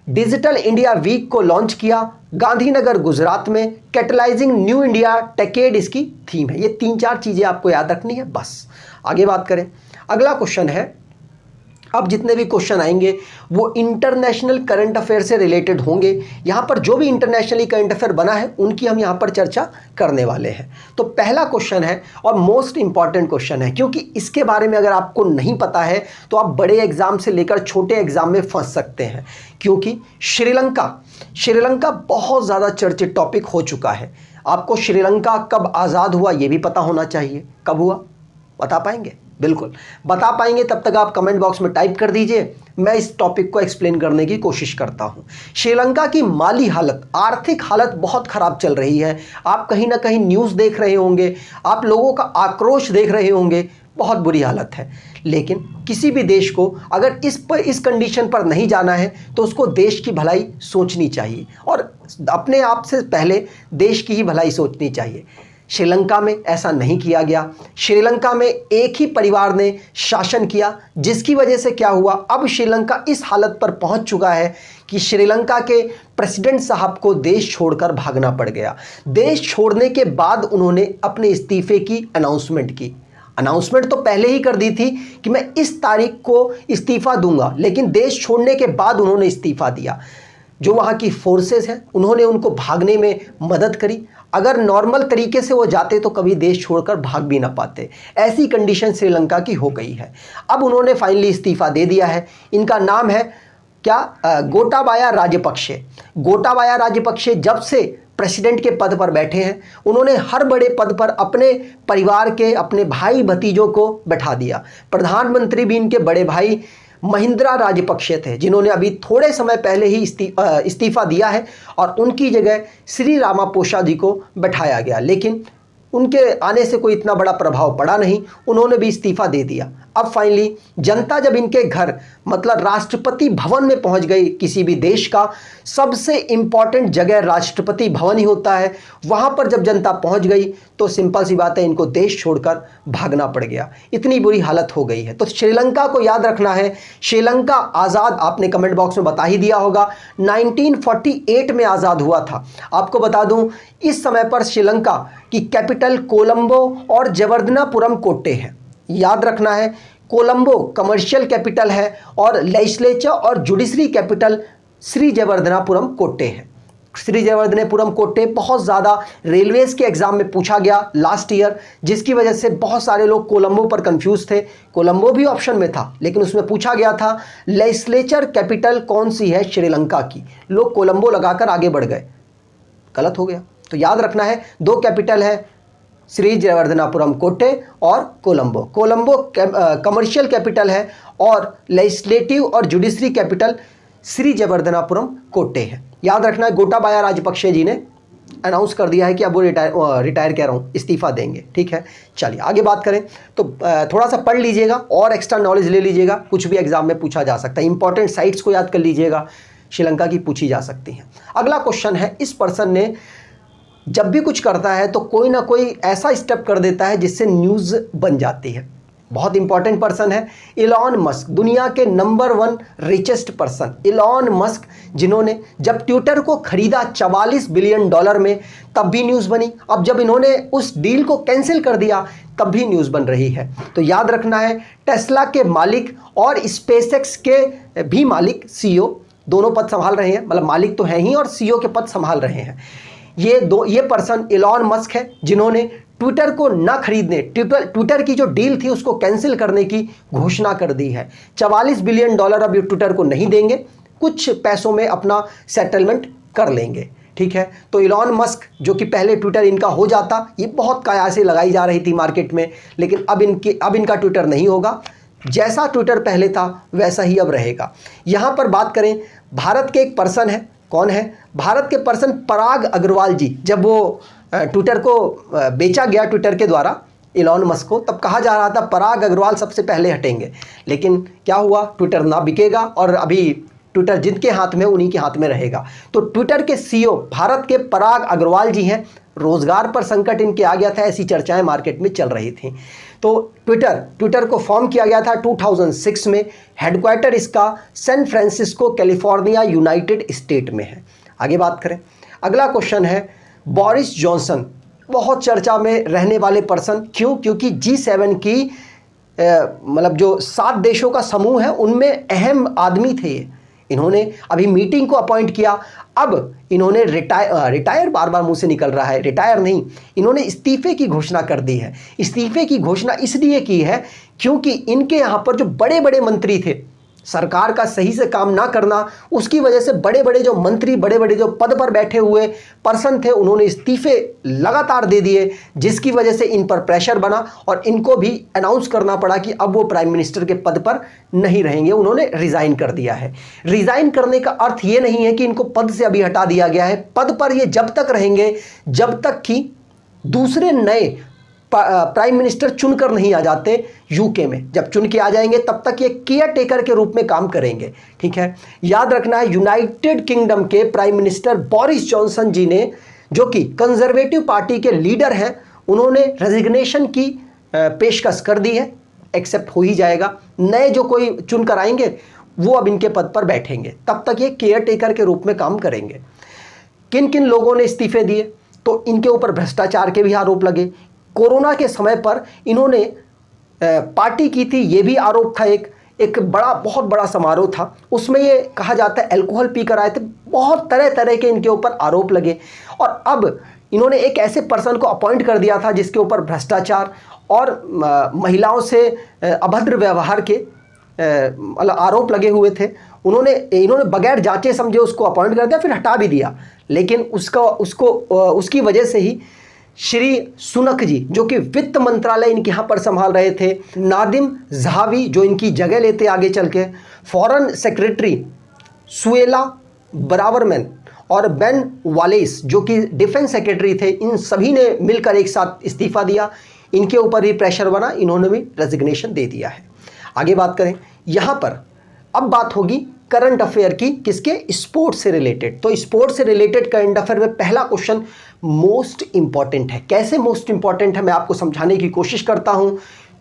डिजिटल इंडिया वीक को लॉन्च किया गांधीनगर गुजरात में। कैटलाइजिंग न्यू इंडिया टेकेड इसकी थीम है। ये 3-4 चीज़ें आपको याद रखनी है बस। आगे बात करें, अगला क्वेश्चन है, अब जितने भी क्वेश्चन आएंगे वो इंटरनेशनल करंट अफेयर से रिलेटेड होंगे। यहाँ पर जो भी इंटरनेशनली करंट अफेयर बना है उनकी हम यहाँ पर चर्चा करने वाले हैं। तो पहला क्वेश्चन है और मोस्ट इंपॉर्टेंट क्वेश्चन है, क्योंकि इसके बारे में अगर आपको नहीं पता है तो आप बड़े एग्जाम से लेकर छोटे एग्जाम में फंस सकते हैं, क्योंकि श्रीलंका बहुत ज़्यादा चर्चित टॉपिक हो चुका है। आपको श्रीलंका कब आज़ाद हुआ ये भी पता होना चाहिए। कब हुआ बता पाएंगे? बिल्कुल बता पाएंगे। तब तक आप कमेंट बॉक्स में टाइप कर दीजिए, मैं इस टॉपिक को एक्सप्लेन करने की कोशिश करता हूं। श्रीलंका की माली हालत, आर्थिक हालत बहुत ख़राब चल रही है। आप कहीं ना कहीं न्यूज़ देख रहे होंगे, आप लोगों का आक्रोश देख रहे होंगे, बहुत बुरी हालत है। लेकिन किसी भी देश को अगर इस कंडीशन पर नहीं जाना है तो उसको देश की भलाई सोचनी चाहिए और अपने आप से पहले देश की ही भलाई सोचनी चाहिए। श्रीलंका में ऐसा नहीं किया गया। श्रीलंका में एक ही परिवार ने शासन किया, जिसकी वजह से क्या हुआ, अब श्रीलंका इस हालत पर पहुंच चुका है कि श्रीलंका के प्रेसिडेंट साहब को देश छोड़कर भागना पड़ गया। देश छोड़ने के बाद उन्होंने अपने इस्तीफे की अनाउंसमेंट की। अनाउंसमेंट तो पहले ही कर दी थी कि मैं इस तारीख को इस्तीफा दूंगा, लेकिन देश छोड़ने के बाद उन्होंने इस्तीफा दिया। जो वहाँ की फोर्सेस हैं उन्होंने उनको भागने में मदद करी। अगर नॉर्मल तरीके से वो जाते तो कभी देश छोड़कर भाग भी ना पाते। ऐसी कंडीशन श्रीलंका की हो गई है। अब उन्होंने फाइनली इस्तीफा दे दिया है। इनका नाम है क्या, गोटाबाया राजपक्षे। गोटाबाया राजपक्षे जब से प्रेसिडेंट के पद पर बैठे हैं उन्होंने हर बड़े पद पर अपने परिवार के, अपने भाई भतीजों को बैठा दिया। प्रधानमंत्री भी इनके बड़े भाई महिंद्रा राजपक्षे थे, जिन्होंने अभी थोड़े समय पहले ही इस्तीफा दिया है और उनकी जगह श्री रामापोसा जी को बैठाया गया। लेकिन उनके आने से कोई इतना बड़ा प्रभाव पड़ा नहीं, उन्होंने भी इस्तीफा दे दिया। अब फाइनली जनता जब इनके घर मतलब राष्ट्रपति भवन में पहुंच गई, किसी भी देश का सबसे इम्पॉर्टेंट जगह राष्ट्रपति भवन ही होता है, वहां पर जब जनता पहुंच गई तो सिंपल सी बात है, इनको देश छोड़कर भागना पड़ गया। इतनी बुरी हालत हो गई है। तो श्रीलंका को याद रखना है, श्रीलंका आज़ाद आपने कमेंट बॉक्स में बता ही दिया होगा, 1948 में आज़ाद हुआ था। आपको बता दूं इस समय पर श्रीलंका की कैपिटल कोलंबो और जयवर्धनापुरम कोट्टे है। याद रखना है, कोलंबो कमर्शियल कैपिटल है और लेजिस्लेचर और जुडिशरी कैपिटल श्री जयवर्धनापुरम कोट्टे है। श्री जयवर्धनापुरम कोट्टे बहुत ज़्यादा रेलवेज के एग्जाम में पूछा गया लास्ट ईयर, जिसकी वजह से बहुत सारे लोग कोलंबो पर कंफ्यूज थे। कोलंबो भी ऑप्शन में था, लेकिन उसमें पूछा गया था लेजिस्लेचर कैपिटल कौन सी है श्रीलंका की, लोग कोलंबो लगाकर आगे बढ़ गए, गलत हो गया। तो याद रखना है, दो कैपिटल है, श्री जयवर्धनापुरम कोट्टे और कोलंबो। कोलंबो कमर्शियल कैपिटल है और लेजिस्लेटिव और जुडिशरी कैपिटल श्री जयवर्धनापुरम कोट्टे है। याद रखना है, गोटाबाया राजपक्षे जी ने अनाउंस कर दिया है कि अब वो रिटायर कह रहा हूँ, इस्तीफा देंगे। ठीक है, चलिए आगे बात करें। तो थोड़ा सा पढ़ लीजिएगा और एक्स्ट्रा नॉलेज ले लीजिएगा, कुछ भी एग्जाम में पूछा जा सकता है। इंपॉर्टेंट साइट्स को याद कर लीजिएगा, श्रीलंका की पूछी जा सकती हैं। अगला क्वेश्चन है, इस पर्सन ने जब भी कुछ करता है तो कोई ना कोई ऐसा स्टेप कर देता है जिससे न्यूज़ बन जाती है। बहुत इंपॉर्टेंट पर्सन है इलॉन मस्क, दुनिया के number 1 richest person Elon Musk, जिन्होंने जब ट्विटर को खरीदा $44 बिलियन में, तब भी न्यूज़ बनी। अब जब इन्होंने उस डील को कैंसिल कर दिया तब भी न्यूज़ बन रही है। तो याद रखना है, टेस्ला के मालिक और स्पेसएक्स के भी मालिक, सीईओ, दोनों पद संभाल रहे हैं। मतलब मालिक तो हैं ही और सीईओ के पद संभाल रहे हैं। ये पर्सन इलॉन मस्क है, जिन्होंने ट्विटर को ना खरीदने, ट्विटर की जो डील थी उसको कैंसिल करने की घोषणा कर दी है। $44 बिलियन अब ये ट्विटर को नहीं देंगे, कुछ पैसों में अपना सेटलमेंट कर लेंगे। ठीक है, तो इलॉन मस्क जो कि पहले ट्विटर इनका हो जाता, ये बहुत कयासे लगाई जा रही थी मार्केट में, लेकिन अब इनका ट्विटर नहीं होगा। जैसा ट्विटर पहले था वैसा ही अब रहेगा। यहाँ पर बात करें, भारत के एक पर्सन है, कौन है? भारत के पर्सन पराग अग्रवाल जी। जब वो ट्विटर को बेचा गया ट्विटर के द्वारा इलॉन मस्क को, तब कहा जा रहा था पराग अग्रवाल सबसे पहले हटेंगे, लेकिन क्या हुआ, ट्विटर ना बिकेगा और अभी ट्विटर जिनके हाथ में उन्हीं के हाथ में रहेगा। तो ट्विटर के सीईओ भारत के पराग अग्रवाल जी हैं। रोजगार पर संकट इनके आ गया था, ऐसी चर्चाएं मार्केट में चल रही थी। तो ट्विटर को फॉर्म किया गया था 2006 में। हेडक्वार्टर इसका San Francisco California United State में है। आगे बात करें, अगला क्वेश्चन है बोरिस जॉनसन, बहुत चर्चा में रहने वाले पर्सन। क्यों? क्योंकि G7 की मतलब जो 7 देशों का समूह है उनमें अहम आदमी थे। इन्होंने अभी मीटिंग को अपॉइंट किया। अब इन्होंने रिटायर बार बार मुंह से निकल रहा है, रिटायर नहीं, इन्होंने इस्तीफे की घोषणा कर दी है। इस्तीफे की घोषणा इसलिए की है क्योंकि इनके यहाँ पर जो बड़े बड़े मंत्री थे, सरकार का सही से काम ना करना, उसकी वजह से बड़े बड़े जो मंत्री, बड़े बड़े जो पद पर बैठे हुए पर्सन थे, उन्होंने इस्तीफे लगातार दे दिए, जिसकी वजह से इन पर प्रेशर बना और इनको भी अनाउंस करना पड़ा कि अब वो प्राइम मिनिस्टर के पद पर नहीं रहेंगे। उन्होंने रिज़ाइन कर दिया है। रिज़ाइन करने का अर्थ ये नहीं है कि इनको पद से अभी हटा दिया गया है। पद पर ये जब तक रहेंगे जब तक कि दूसरे नए प्राइम मिनिस्टर चुनकर नहीं आ जाते यूके में। जब चुन के आ जाएंगे तब तक ये केयर टेकर के रूप में काम करेंगे, ठीक है। याद रखना है, यूनाइटेड किंगडम के प्राइम मिनिस्टर बोरिस जॉनसन जी ने, जो कि कंजर्वेटिव पार्टी के लीडर हैं, उन्होंने रेजिग्नेशन की पेशकश कर दी है। एक्सेप्ट हो ही जाएगा। नए जो कोई चुनकर आएंगे वो अब इनके पद पर बैठेंगे, तब तक ये केयर टेकर के रूप में काम करेंगे। किन किन लोगों ने इस्तीफे दिए? तो इनके ऊपर भ्रष्टाचार के भी आरोप लगे। कोरोना के समय पर इन्होंने पार्टी की थी, ये भी आरोप था। एक बहुत बड़ा समारोह था, उसमें ये कहा जाता है अल्कोहल पीकर आए थे। बहुत तरह तरह के इनके ऊपर आरोप लगे और अब इन्होंने एक ऐसे पर्सन को अपॉइंट कर दिया था जिसके ऊपर भ्रष्टाचार और महिलाओं से अभद्र व्यवहार के आरोप लगे हुए थे। इन्होंने बगैर जांचे समझे उसको अपॉइंट कर दिया, फिर हटा भी दिया। लेकिन उसकी वजह से ही श्री सुनक जी, जो कि वित्त मंत्रालय इनके यहाँ पर संभाल रहे थे, नादिम ज़हावी जो इनकी जगह लेते आगे चल के, फॉरेन सेक्रेटरी सुएला ब्रावरमैन और बेन वालेस जो कि डिफेंस सेक्रेटरी थे, इन सभी ने मिलकर एक साथ इस्तीफा दिया। इनके ऊपर भी प्रेशर बना, इन्होंने भी रेजिग्नेशन दे दिया है। आगे बात करें, यहाँ पर अब बात होगी करंट अफेयर की, किसके? स्पोर्ट्स से रिलेटेड। तो स्पोर्ट्स से रिलेटेड करंट अफेयर में पहला क्वेश्चन मोस्ट इंपॉर्टेंट है। कैसे मोस्ट इंपॉर्टेंट है मैं आपको समझाने की कोशिश करता हूं।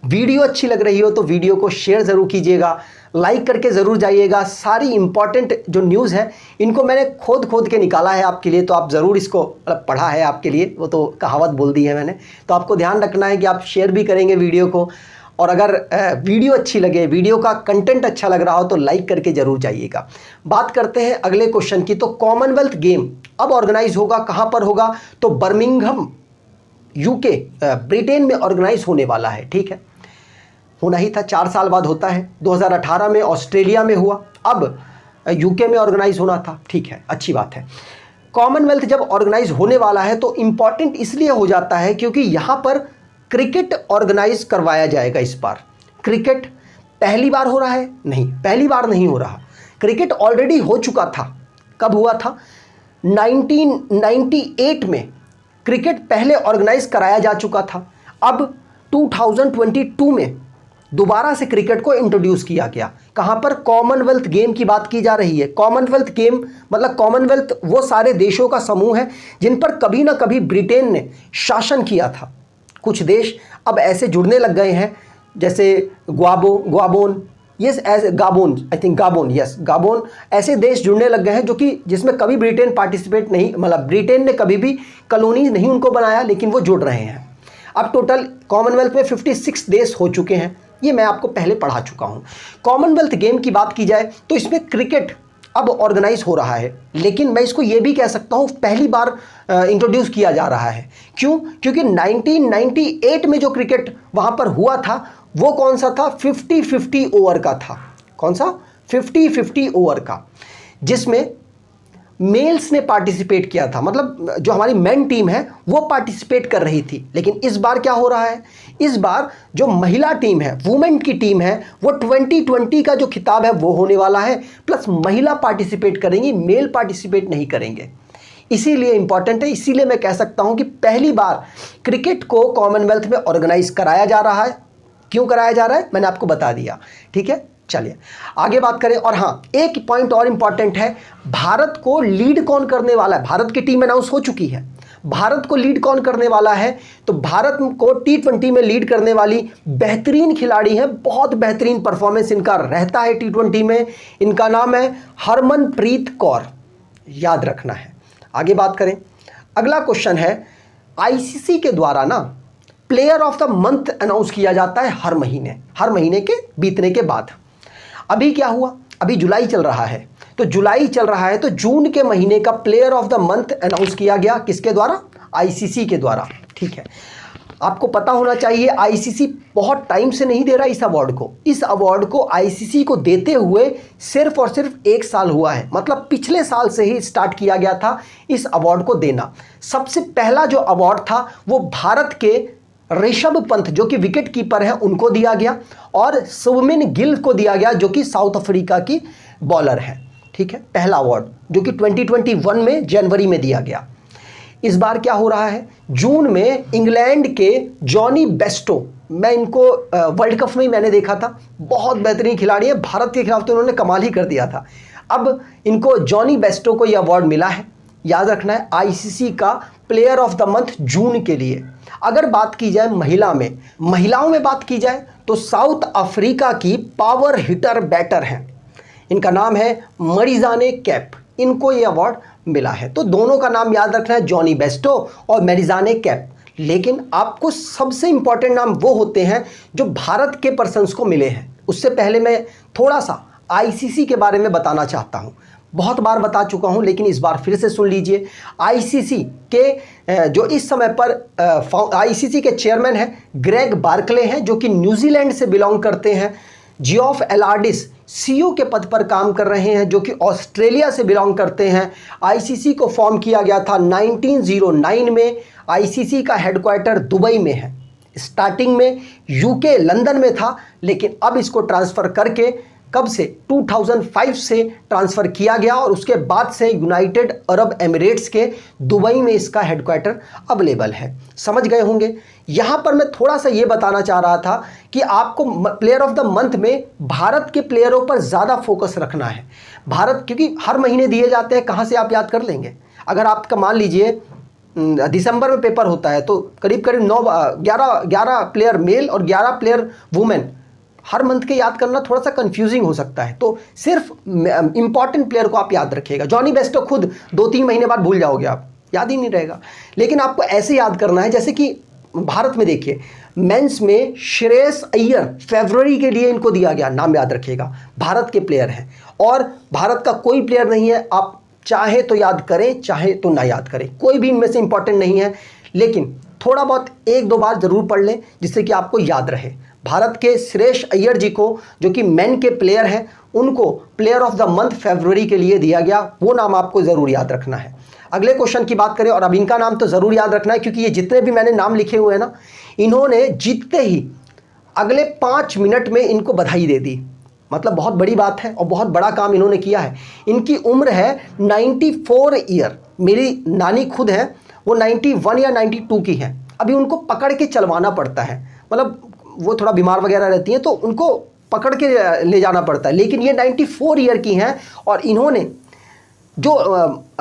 वीडियो अच्छी लग रही हो तो वीडियो को शेयर ज़रूर कीजिएगा, लाइक करके ज़रूर जाइएगा। सारी इंपॉर्टेंट जो न्यूज़ है इनको मैंने खोद के निकाला है आपके लिए, तो आप ज़रूर इसको पढ़ा है आपके लिए, वो तो कहावत बोल दी है मैंने। तो आपको ध्यान रखना है कि आप शेयर भी करेंगे वीडियो को, और अगर वीडियो अच्छी लगे, वीडियो का कंटेंट अच्छा लग रहा हो तो लाइक करके ज़रूर जाइएगा। बात करते हैं अगले क्वेश्चन की। तो कॉमनवेल्थ गेम अब ऑर्गेनाइज होगा, कहाँ पर होगा? तो बर्मिंघम यूके ब्रिटेन में ऑर्गेनाइज होने वाला है, ठीक है। होना ही था, 4 साल बाद होता है। 2018 में ऑस्ट्रेलिया में हुआ, अब यूके में ऑर्गेनाइज होना था, ठीक है, अच्छी बात है। कॉमनवेल्थ जब ऑर्गेनाइज होने वाला है तो इम्पॉर्टेंट इसलिए हो जाता है क्योंकि यहाँ पर क्रिकेट ऑर्गेनाइज करवाया जाएगा। इस बार क्रिकेट पहली बार हो रहा है? नहीं, पहली बार नहीं हो रहा। क्रिकेट ऑलरेडी हो चुका था। कब हुआ था? 1998 में क्रिकेट पहले ऑर्गेनाइज कराया जा चुका था। अब 2022 में दोबारा से क्रिकेट को इंट्रोड्यूस किया गया। कहाँ पर? कॉमनवेल्थ गेम की बात की जा रही है। कॉमनवेल्थ गेम मतलब कॉमनवेल्थ वो सारे देशों का समूह है जिन पर कभी ना कभी ब्रिटेन ने शासन किया था। कुछ देश अब ऐसे जुड़ने लग गए हैं, जैसे गाबोन, ऐसे देश जुड़ने लग गए हैं जो कि जिसमें कभी ब्रिटेन पार्टिसिपेट नहीं, मतलब ब्रिटेन ने कभी भी कॉलोनीज नहीं उनको बनाया, लेकिन वो जुड़ रहे हैं। अब टोटल कॉमनवेल्थ में 56 देश हो चुके हैं, ये मैं आपको पहले पढ़ा चुका हूँ। कॉमनवेल्थ गेम की बात की जाए तो इसमें क्रिकेट अब ऑर्गेनाइज हो रहा है, लेकिन मैं इसको ये भी कह सकता हूँ पहली बार इंट्रोड्यूस किया जा रहा है। क्यों? क्योंकि 1998 में जो क्रिकेट वहाँ पर हुआ था वो कौन सा था? 50-50 ओवर का था। कौन सा? 50-50 ओवर का, जिसमें मेल्स ने पार्टिसिपेट किया था, मतलब जो हमारी मेन टीम है वो पार्टिसिपेट कर रही थी। लेकिन इस बार क्या हो रहा है? इस बार जो महिला टीम है, वुमेन की टीम है, वो 2020 का जो खिताब है वो होने वाला है, प्लस महिला पार्टिसिपेट करेंगी, मेल पार्टिसिपेट नहीं करेंगे। इसीलिए इंपॉर्टेंट है, इसीलिए मैं कह सकता हूं कि पहली बार क्रिकेट को कॉमनवेल्थ में ऑर्गेनाइज कराया जा रहा है। क्यों कराया जा रहा है मैंने आपको बता दिया, ठीक है। चलिए आगे बात करें। और हाँ, एक पॉइंट और इंपॉर्टेंट है, भारत को लीड कौन करने वाला है? भारत की टीम अनाउंस हो चुकी है। भारत को लीड कौन करने वाला है? तो भारत को T20 में लीड करने वाली बेहतरीन खिलाड़ी है, बहुत बेहतरीन परफॉर्मेंस इनका रहता है T20 में। इनका नाम है हरमनप्रीत कौर, याद रखना है। आगे बात करें, अगला क्वेश्चन है, आईसीसी के द्वारा ना player of the month announce किया जाता है हर महीने के बीतने के बाद। अभी क्या हुआ, अभी जुलाई चल रहा है, तो जुलाई चल रहा है तो जून के महीने का player of the month announce किया गया, किसके द्वारा? आईसीसी के द्वारा। ठीक है, आपको पता होना चाहिए आईसीसी बहुत टाइम से नहीं दे रहा इस अवार्ड को आईसीसी को देते हुए सिर्फ और सिर्फ 1 साल हुआ है। मतलब पिछले साल से ही स्टार्ट किया गया था इस अवार्ड को देना। सबसे पहला जो अवार्ड था वो भारत के ऋषभ पंत जो कि विकेट कीपर हैं उनको दिया गया, और शुभमन गिल को दिया गया जो कि साउथ अफ्रीका की बॉलर है। ठीक है, पहला अवार्ड जो कि 2021 में जनवरी में दिया गया। इस बार क्या हो रहा है, जून में इंग्लैंड के जॉनी बेस्टो, मैं इनको वर्ल्ड कप में ही मैंने देखा था, बहुत बेहतरीन खिलाड़ी है, भारत के खिलाफ तो उन्होंने कमाल ही कर दिया था। अब इनको जॉनी बेस्टो को यह अवार्ड मिला है, याद रखना है, आईसीसी का प्लेयर ऑफ द मंथ जून के लिए। अगर बात की जाए महिलाओं में बात की जाए तो साउथ अफ्रीका की पावर हिटर बैटर हैं, इनका नाम है मरिजाने कैप, इनको ये अवार्ड मिला है। तो दोनों का नाम याद रखना है, जॉनी बेस्टो और मरिजाने कैप। लेकिन आपको सबसे इंपॉर्टेंट नाम वो होते हैं जो भारत के पर्सन्स को मिले हैं। उससे पहले मैं थोड़ा सा आईसीसी के बारे में बताना चाहता हूँ, बहुत बार बता चुका हूँ लेकिन इस बार फिर से सुन लीजिए। आईसीसी के जो इस समय पर आईसीसी के चेयरमैन हैं ग्रेग बार्कले हैं जो कि न्यूजीलैंड से बिलोंग करते हैं। जियोफ एलार्डिस सीईओ के पद पर काम कर रहे हैं जो कि ऑस्ट्रेलिया से बिलोंग करते हैं। आईसीसी को फॉर्म किया गया था 1909 में। आईसीसी का हेडक्वार्टर दुबई में है। स्टार्टिंग में यूके लंदन में था, लेकिन अब इसको ट्रांसफ़र करके कब से 2005 से ट्रांसफ़र किया गया और उसके बाद से यूनाइटेड अरब एमिरेट्स के दुबई में इसका हेडक्वार्टर अवेलेबल है। समझ गए होंगे। यहाँ पर मैं थोड़ा सा ये बताना चाह रहा था कि आपको प्लेयर ऑफ द मंथ में भारत के प्लेयरों पर ज़्यादा फोकस रखना है। भारत, क्योंकि हर महीने दिए जाते हैं, कहाँ से आप याद कर लेंगे। अगर आपका मान लीजिए दिसंबर में पेपर होता है तो करीब करीब 11 प्लेयर मेल और 11 प्लेयर वुमेन, हर मंथ के याद करना थोड़ा सा कंफ्यूजिंग हो सकता है। तो सिर्फ इंपॉर्टेंट प्लेयर को आप याद रखिएगा। जॉनी बेस्टो खुद 2-3 महीने बाद भूल जाओगे, आप याद ही नहीं रहेगा। लेकिन आपको ऐसे याद करना है जैसे कि भारत में देखिए मेंस में श्रेयस अय्यर फरवरी के लिए इनको दिया गया, नाम याद रखिएगा, भारत के प्लेयर हैं। और भारत का कोई प्लेयर नहीं है, आप चाहे तो याद करें चाहे तो ना याद करें, कोई भी इनमें से इंपॉर्टेंट नहीं है, लेकिन थोड़ा बहुत 1-2 बार जरूर पढ़ लें जिससे कि आपको याद रहे। भारत के श्रेयस अय्यर जी को जो कि मेन के प्लेयर हैं, उनको प्लेयर ऑफ द मंथ फरवरी के लिए दिया गया, वो नाम आपको ज़रूर याद रखना है। अगले क्वेश्चन की बात करें, और अब इनका नाम तो ज़रूर याद रखना है क्योंकि ये जितने भी मैंने नाम लिखे हुए हैं ना, इन्होंने जीतते ही अगले 5 मिनट में इनको बधाई दे दी। मतलब बहुत बड़ी बात है और बहुत बड़ा काम इन्होंने किया है। इनकी उम्र है 94 ईयर। मेरी नानी खुद है, वो 91 या 92 की है। अभी उनको पकड़ के चलवाना पड़ता है, मतलब वो थोड़ा बीमार वगैरह रहती हैं तो उनको पकड़ के ले जाना पड़ता है, लेकिन ये 94 ईयर की हैं। और इन्होंने जो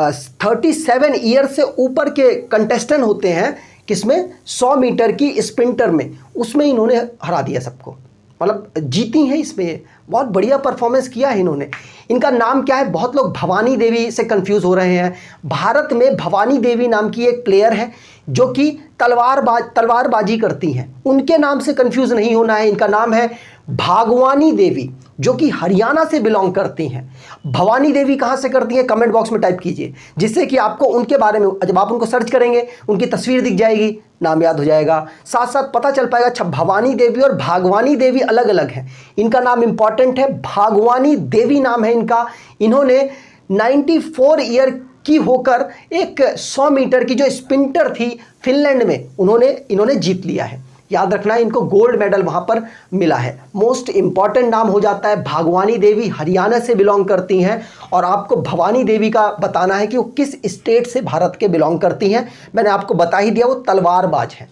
37 ईयर से ऊपर के कंटेस्टेंट होते हैं, किसमें 100 मीटर की स्प्रिंटर में, उसमें इन्होंने हरा दिया सबको, मतलब जीती हैं इसमें। बहुत बढ़िया परफॉर्मेंस किया है इन्होंने। इनका नाम क्या है, बहुत लोग भवानी देवी से कंफ्यूज हो रहे हैं। भारत में भवानी देवी नाम की एक प्लेयर है जो कि तलवारबाजी करती हैं, उनके नाम से कंफ्यूज नहीं होना है। इनका नाम है भागवानी देवी जो कि हरियाणा से बिलोंग करती हैं। भवानी देवी कहाँ से करती हैं, कमेंट बॉक्स में टाइप कीजिए, जिससे कि आपको उनके बारे में, जब आप उनको सर्च करेंगे उनकी तस्वीर दिख जाएगी, नाम याद हो जाएगा, साथ साथ पता चल पाएगा अच्छा भवानी देवी और भागवानी देवी अलग अलग हैं। इनका नाम इंपॉर्टेंट है, भागवानी देवी नाम है इनका। इन्होंने 94 ईयर की होकर एक 100 मीटर की जो स्प्रिंटर थी फिनलैंड में, इन्होंने जीत लिया है। याद रखना है, इनको गोल्ड मेडल वहां पर मिला है। मोस्ट इंपॉर्टेंट नाम हो जाता है भागवानी देवी, हरियाणा से बिलोंग करती हैं। और आपको भवानी देवी का बताना है कि वो किस स्टेट से भारत के बिलोंग करती हैं। मैंने आपको बता ही दिया, वो तलवारबाज है।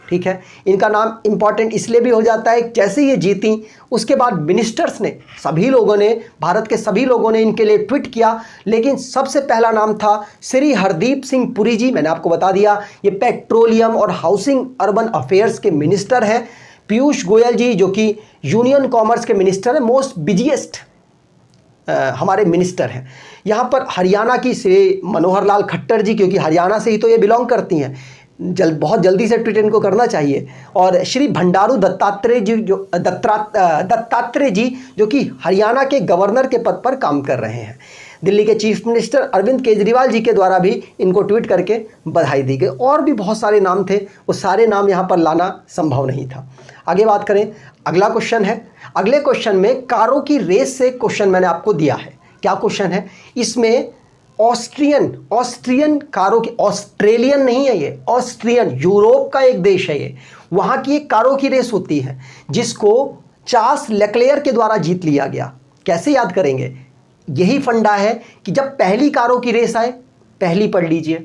ठीक है, इनका नाम इंपॉर्टेंट इसलिए भी हो जाता है, जैसे ये जीती उसके बाद मिनिस्टर्स ने, सभी लोगों ने, भारत के सभी लोगों ने इनके लिए ट्वीट किया, लेकिन सबसे पहला नाम था श्री हरदीप सिंह पुरी जी। मैंने आपको बता दिया, ये पेट्रोलियम और हाउसिंग अर्बन अफेयर्स के मिनिस्टर हैं। पीयूष गोयल जी जो कि यूनियन कॉमर्स के मिनिस्टर हैं, मोस्ट बिजिएस्ट हमारे मिनिस्टर हैं। यहाँ पर हरियाणा की श्री मनोहर लाल खट्टर जी, क्योंकि हरियाणा से ही तो ये बिलोंग करती हैं। बहुत जल्दी से ट्वीट इनको करना चाहिए। और श्री भंडारू दत्तात्रेय जी दत्तात्रेय जी जो कि हरियाणा के गवर्नर के पद पर काम कर रहे हैं। दिल्ली के चीफ मिनिस्टर अरविंद केजरीवाल जी के द्वारा भी इनको ट्वीट करके बधाई दी गई। और भी बहुत सारे नाम थे, वो सारे नाम यहाँ पर लाना संभव नहीं था। आगे बात करें, अगला क्वेश्चन है। अगले क्वेश्चन में कारों की रेस से क्वेश्चन मैंने आपको दिया है। क्या क्वेश्चन है इसमें? ऑस्ट्रियन कारों की, ऑस्ट्रेलियन नहीं है ये, ऑस्ट्रियन, यूरोप का एक देश है ये, वहाँ की एक कारों की रेस होती है जिसको चार्ल्स लेक्लेयर के द्वारा जीत लिया गया। कैसे याद करेंगे? यही फंडा है कि जब पहली कारों की रेस आए, पहली पढ़ लीजिए,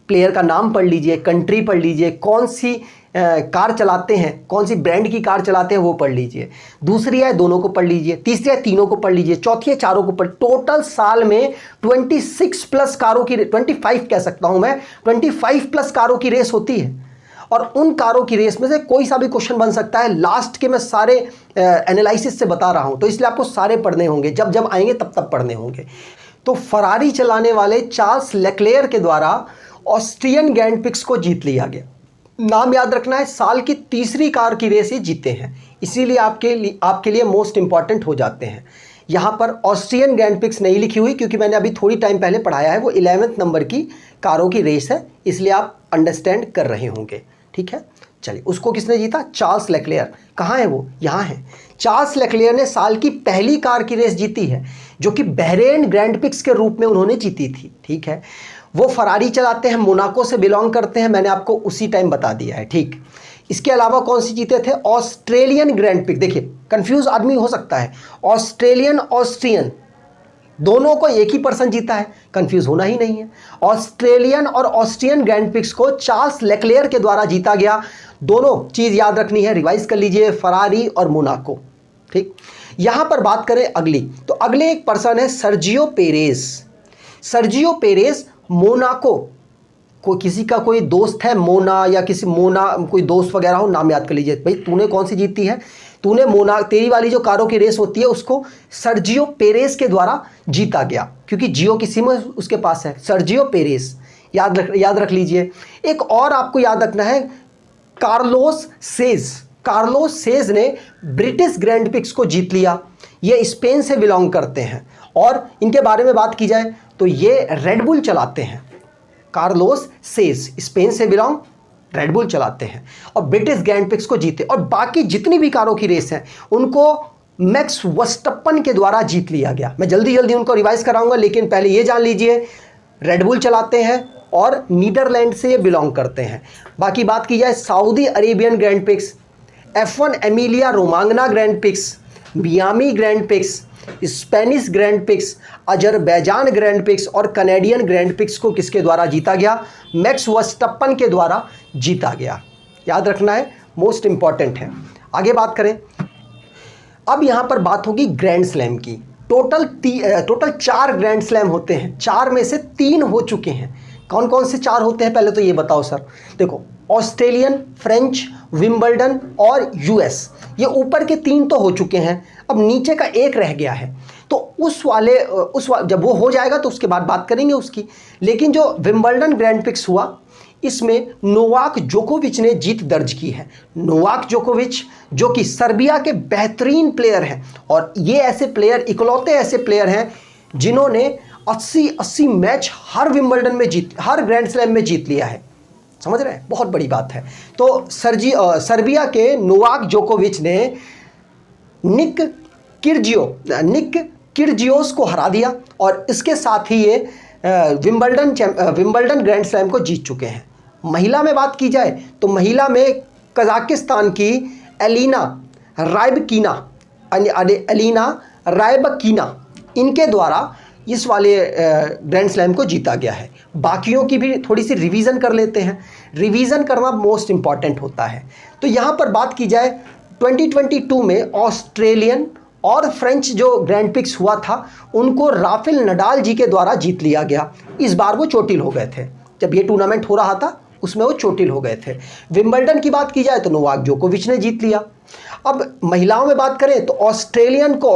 प्लेयर का नाम पढ़ लीजिए, कंट्री पढ़ लीजिए, कौन सी कार चलाते हैं, कौन सी ब्रांड की कार चलाते हैं वो पढ़ लीजिए। दूसरी है दोनों को पढ़ लीजिए, तीसरी है तीनों को पढ़ लीजिए, चौथी है चारों को पढ़। टोटल साल में 26 प्लस कारों की, 25 कह सकता हूं मैं, 25 प्लस कारों की रेस होती है। और उन कारों की रेस में से कोई सा भी क्वेश्चन बन सकता है। लास्ट के मैं सारे एनालिसिस से बता रहा हूं, तो इसलिए आपको सारे पढ़ने होंगे, जब जब आएंगे तब तब पढ़ने होंगे। तो फरारी चलाने वाले चार्ल्स लेक्लेयर के द्वारा ऑस्ट्रियन ग्रैंड प्रिक्स को जीत लिया गया। नाम याद रखना है, साल की तीसरी कार की रेस ये जीते हैं, इसीलिए आपके लिए मोस्ट इंपॉर्टेंट हो जाते हैं। यहाँ पर ऑस्ट्रियन ग्रैंड प्रिक्स नहीं लिखी हुई क्योंकि मैंने अभी थोड़ी टाइम पहले पढ़ाया है, वो 11वें नंबर की कारों की रेस है, इसलिए आप अंडरस्टैंड कर रहे होंगे। ठीक है, चलिए, उसको किसने जीता? Charles LeClair. कहाँ है वो? यहाँ है। चार्ल्स लेक्लेयर ने साल की पहली कार की रेस जीती है, जो कि बहरेन ग्रैंड प्रिक्स के रूप में उन्होंने जीती थी। ठीक है, वो फरारी चलाते हैं, मोनाको से बिलोंग करते हैं, मैंने आपको उसी टाइम बता दिया है। ठीक, इसके अलावा कौन सी जीते थे? Australian grand prix. देखिए, कंफ्यूज आदमी हो सकता है, ऑस्ट्रेलियन ऑस्ट्रियन दोनों को एक ही पर्सन जीता है, कंफ्यूज होना ही नहीं है। ऑस्ट्रेलियन और ऑस्ट्रियन ग्रैंड प्रिक्स को चार्ल्स लेक्लेयर के द्वारा जीता गया। दोनों चीज़ याद रखनी है, रिवाइज कर लीजिए, फरारी और मोनाको। ठीक, यहां पर बात करें अगली, तो अगले एक पर्सन है Sergio Perez. Sergio Perez Monaco, कोई किसी का कोई दोस्त है मोना, या किसी मोना कोई दोस्त वगैरह हो, नाम याद कर लीजिए। भाई तूने कौन सी जीती है? तूने मोना, तेरी वाली जो कारों की रेस होती है उसको सर्जियो पेरेज के द्वारा जीता गया, क्योंकि जियो की सिम उसके पास है। सर्जियो पेरेज याद रख लीजिए। एक और आपको याद रखना है, कार्लोस सेज। कार्लोस सेज ने ब्रिटिश ग्रैंड प्रिक्स को जीत लिया। ये स्पेन से बिलोंग करते हैं, और इनके बारे में बात की जाए तो ये रेडबुल चलाते हैं। कार्लोस सेज स्पेन से बिलोंग, रेडबुल चलाते हैं और ब्रिटिश ग्रैंड प्रिक्स को जीते। और बाकी जितनी भी कारों की रेस हैं उनको मैक्स वर्स्टप्पन के द्वारा जीत लिया गया। मैं जल्दी जल्दी उनको रिवाइज कराऊंगा, लेकिन पहले ये जान लीजिए, रेडबुल चलाते हैं और नीदरलैंड से ये बिलोंग करते हैं। बाकी बात की जाए, Saudi Arabian Grand Prix, F1 Emilia Romagna Grand Prix, Miami Grand Prix, Spanish Grand Prix, Azerbaijan Grand Prix और कनेडियन ग्रैंड प्रिक्स को किसके द्वारा जीता गया? मैक्स वर्स्टप्पन के द्वारा जीता गया। याद रखना है, मोस्ट इंपॉर्टेंट है। आगे बात करें, अब यहां पर बात होगी ग्रैंड स्लैम की। टोटल 4 ग्रैंड स्लैम होते हैं, 4 में से 3 हो चुके हैं। कौन कौन से 4 होते हैं पहले तो ये बताओ सर। देखो, ऑस्ट्रेलियन, फ्रेंच, विंबलडन और यूएस, ये ऊपर के 3 तो हो चुके हैं, अब नीचे का एक रह गया है। तो जब वो हो जाएगा तो उसके बाद बात करेंगे उसकी। लेकिन जो विंबलडन ग्रैंड प्रिक्स हुआ, इसमें नोवाक जोकोविच ने जीत दर्ज की है। नोवाक जोकोविच जो कि सर्बिया के बेहतरीन प्लेयर हैं, और ये ऐसे प्लेयर, इकलौते ऐसे प्लेयर हैं जिन्होंने 80 मैच हर विंबलडन में हर ग्रैंड स्लैम में जीत लिया है। समझ रहे हैं, बहुत बड़ी बात है। तो सर्बिया के नोवाक जोकोविच ने निक किर्जियोस को हरा दिया, और इसके साथ ही ये विंबलडन ग्रैंड स्लैम को जीत चुके हैं। महिला में बात की जाए तो महिला में कजाकिस्तान की एलिना रायबकीना इनके द्वारा इस वाले ग्रैंड स्लैम को जीता गया है। बाकियों की भी थोड़ी सी रिवीजन कर लेते हैं, रिवीजन करना मोस्ट इंपॉर्टेंट होता है। तो यहाँ पर बात की जाए 2022 में ऑस्ट्रेलियन और फ्रेंच जो ग्रैंड प्रिक्स हुआ था उनको राफेल नडाल जी के द्वारा जीत लिया गया। इस बार वो चोटिल हो गए थे, जब ये टूर्नामेंट हो रहा था उसमें वो चोटिल हो गए थे। विंबलडन की बात की जाए तो नोवाक जोकोविच ने जीत लिया। अब महिलाओं में बात करें तो ऑस्ट्रेलियन को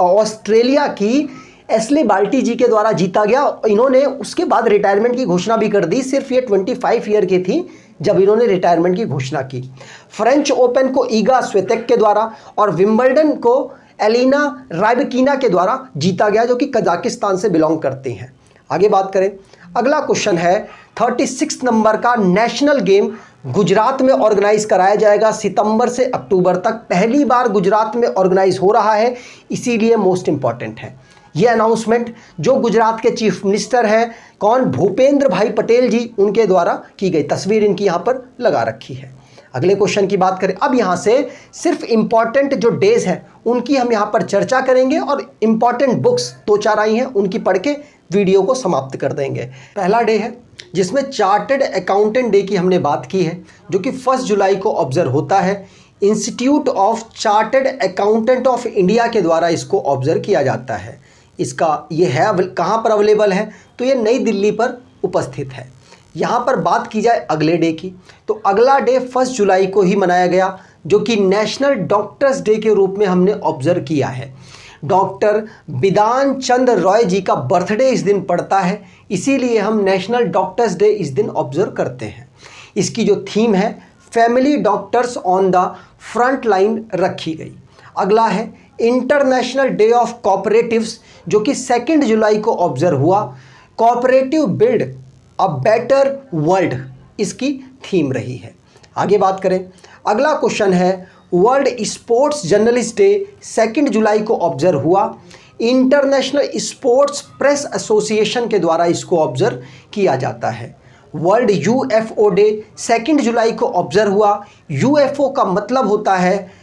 ऑस्ट्रेलिया की एस्ले बाल्टी जी के द्वारा जीता गया। इन्होंने उसके बाद रिटायरमेंट की घोषणा भी कर दी, सिर्फ ये 25 ईयर की थी, जब इन्होंने रिटायरमेंट की घोषणा की। फ्रेंच ओपन को ईगा स्वितेक के द्वारा और विंबलडन को एलिना राइबकिना के द्वारा जीता गया, जो कि कजाकिस्तान से बिलोंग करती हैं। आगे बात करें, अगला क्वेश्चन है 36 नंबर का। नेशनल गेम गुजरात में ऑर्गेनाइज कराया जाएगा सितंबर से अक्टूबर तक। पहली बार गुजरात में ऑर्गेनाइज हो रहा है, इसीलिए मोस्ट इंपॉर्टेंट है ये अनाउंसमेंट, जो गुजरात के चीफ मिनिस्टर हैं कौन, भूपेंद्र भाई पटेल जी, उनके द्वारा की गई। तस्वीर इनकी यहाँ पर लगा रखी है। अगले क्वेश्चन की बात करें, अब यहाँ से सिर्फ इंपॉर्टेंट जो डेज हैं उनकी हम यहाँ पर चर्चा करेंगे और इंपॉर्टेंट बुक्स 2-4 आई हैं उनकी पढ़ के वीडियो को समाप्त कर देंगे। पहला डे है जिसमें चार्टर्ड अकाउंटेंट डे की हमने बात की है, जो कि 1 जुलाई को ऑब्जर्व होता है। Institute of chartered accountant of India के द्वारा इसको ऑब्जर्व किया जाता है। इसका ये है कहाँ पर अवेलेबल है, तो ये नई दिल्ली पर उपस्थित है। यहाँ पर बात की जाए अगले डे की, तो अगला डे 1 जुलाई को ही मनाया गया, जो कि नेशनल डॉक्टर्स डे के रूप में हमने ऑब्जर्व किया है। डॉक्टर बिधान चंद्र रॉय जी का बर्थडे इस दिन पड़ता है, इसीलिए हम नेशनल डॉक्टर्स डे इस दिन ऑब्जर्व करते हैं। इसकी जो थीम है family doctors on the front line रखी गई। अगला है इंटरनेशनल डे ऑफ कोऑपरेटिव्स, जो कि 2 जुलाई को ऑब्जर्व हुआ। Cooperative build a better world इसकी थीम रही है। आगे बात करें, अगला क्वेश्चन है वर्ल्ड स्पोर्ट्स जर्नलिस्ट डे 2 जुलाई को ऑब्जर्व हुआ। इंटरनेशनल स्पोर्ट्स प्रेस एसोसिएशन के द्वारा इसको ऑब्जर्व किया जाता है। वर्ल्ड यूएफओ डे 2 जुलाई को ऑब्जर्व हुआ। यूएफओ का मतलब होता है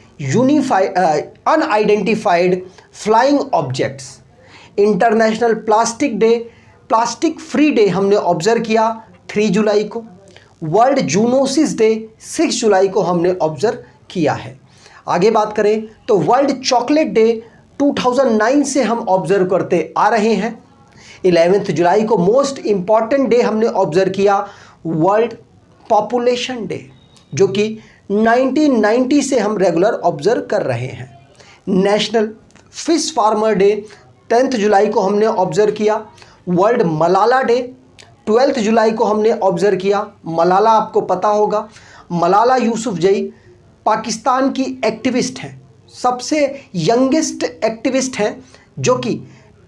unidentified flying objects. International plastic day, plastic free day हमने ऑब्जर्व किया 3 जुलाई को। वर्ल्ड जूनोसिस डे 6 जुलाई को हमने ऑब्जर्व किया है। आगे बात करें तो वर्ल्ड चॉकलेट डे 2009 से हम ऑब्जर्व करते आ रहे हैं। 11 जुलाई को मोस्ट इंपॉर्टेंट डे हमने ऑब्जर्व किया, वर्ल्ड पॉपुलेशन डे, जो कि 1990 से हम रेगुलर ऑब्जर्व कर रहे हैं। नेशनल फिश फार्मर डे 10 जुलाई को हमने ऑब्जर्व किया। वर्ल्ड मलाला डे 12 जुलाई को हमने ऑब्जर्व किया। मलाला आपको पता होगा, मलाला यूसुफजई पाकिस्तान की एक्टिविस्ट हैं, सबसे यंगेस्ट एक्टिविस्ट हैं, जो कि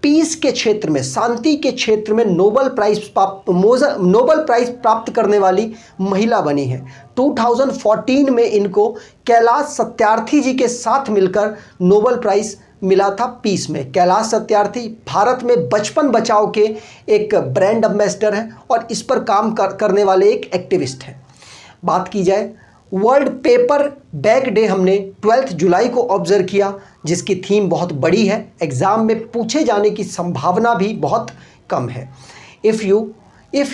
पीस के क्षेत्र में, शांति के क्षेत्र में नोबल प्राइज़ प्राप्त करने वाली महिला बनी है। 2014 में इनको कैलाश सत्यार्थी जी के साथ मिलकर नोबल प्राइज़ मिला था पीस में। कैलाश सत्यार्थी भारत में बचपन बचाओ के एक ब्रांड एम्बेसडर हैं और इस पर काम करने वाले एक एक्टिविस्ट हैं। बात की जाए वर्ल्ड पेपर बैग डे हमने 12 जुलाई को ऑब्जर्व किया, जिसकी थीम बहुत बड़ी है, एग्ज़ाम में पूछे जाने की संभावना भी बहुत कम है। If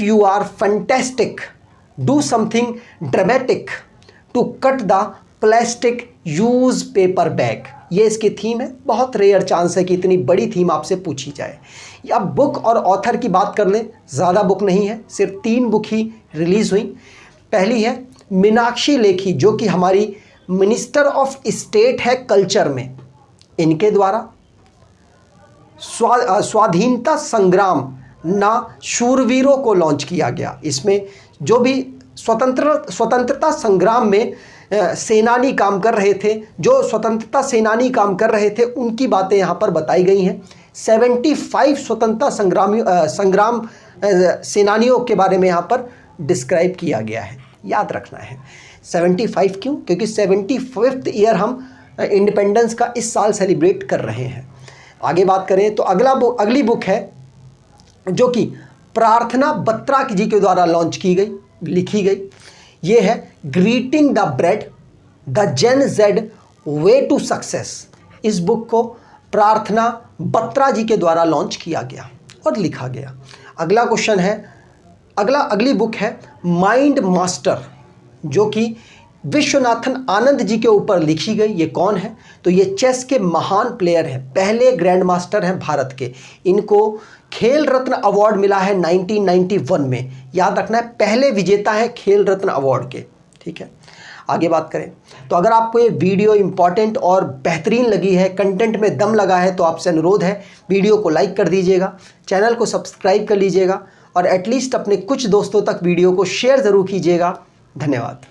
you are fantastic do something dramatic to cut the plastic use paper bag, ये इसकी थीम है। बहुत रेयर चांस है कि इतनी बड़ी थीम आपसे पूछी जाए। अब बुक और ऑथर की बात कर लें, ज़्यादा बुक नहीं है, सिर्फ 3 बुक ही रिलीज़ हुई। पहली है मीनाक्षी लेखी, जो कि हमारी मिनिस्टर ऑफ स्टेट है कल्चर में, इनके द्वारा स्वाधीनता संग्राम ना शूरवीरों को लॉन्च किया गया। इसमें जो भी स्वतंत्रता संग्राम में सेनानी काम कर रहे थे, जो स्वतंत्रता सेनानी काम कर रहे थे, उनकी बातें यहाँ पर बताई गई हैं। 75 स्वतंत्रता संग्राम सेनानियों के बारे में यहाँ पर डिस्क्राइब किया गया है, याद रखना है। 75 क्यों? क्योंकि 75th ईयर हम इंडिपेंडेंस का इस साल सेलिब्रेट कर रहे हैं। आगे बात करें तो अगली बुक है जो कि प्रार्थना बत्रा जी के द्वारा लॉन्च की गई, लिखी गई। ये है greeting the bread the gen Z way to success. इस बुक को प्रार्थना बत्रा जी के द्वारा लॉन्च किया गया और लिखा गया। अगला क्वेश्चन है, अगली बुक है माइंड मास्टर, जो कि विश्वनाथन आनंद जी के ऊपर लिखी गई। ये कौन है? तो ये चेस के महान प्लेयर हैं, पहले ग्रैंड मास्टर हैं भारत के। इनको खेल रत्न अवार्ड मिला है 1991 में, याद रखना है, पहले विजेता हैं खेल रत्न अवार्ड के। ठीक है, आगे बात करें तो अगर आपको ये वीडियो इंपॉर्टेंट और बेहतरीन लगी है, कंटेंट में दम लगा है, तो आपसे अनुरोध है वीडियो को लाइक कर दीजिएगा, चैनल को सब्सक्राइब कर लीजिएगा और एटलीस्ट अपने कुछ दोस्तों तक वीडियो को शेयर ज़रूर कीजिएगा धन्यवाद।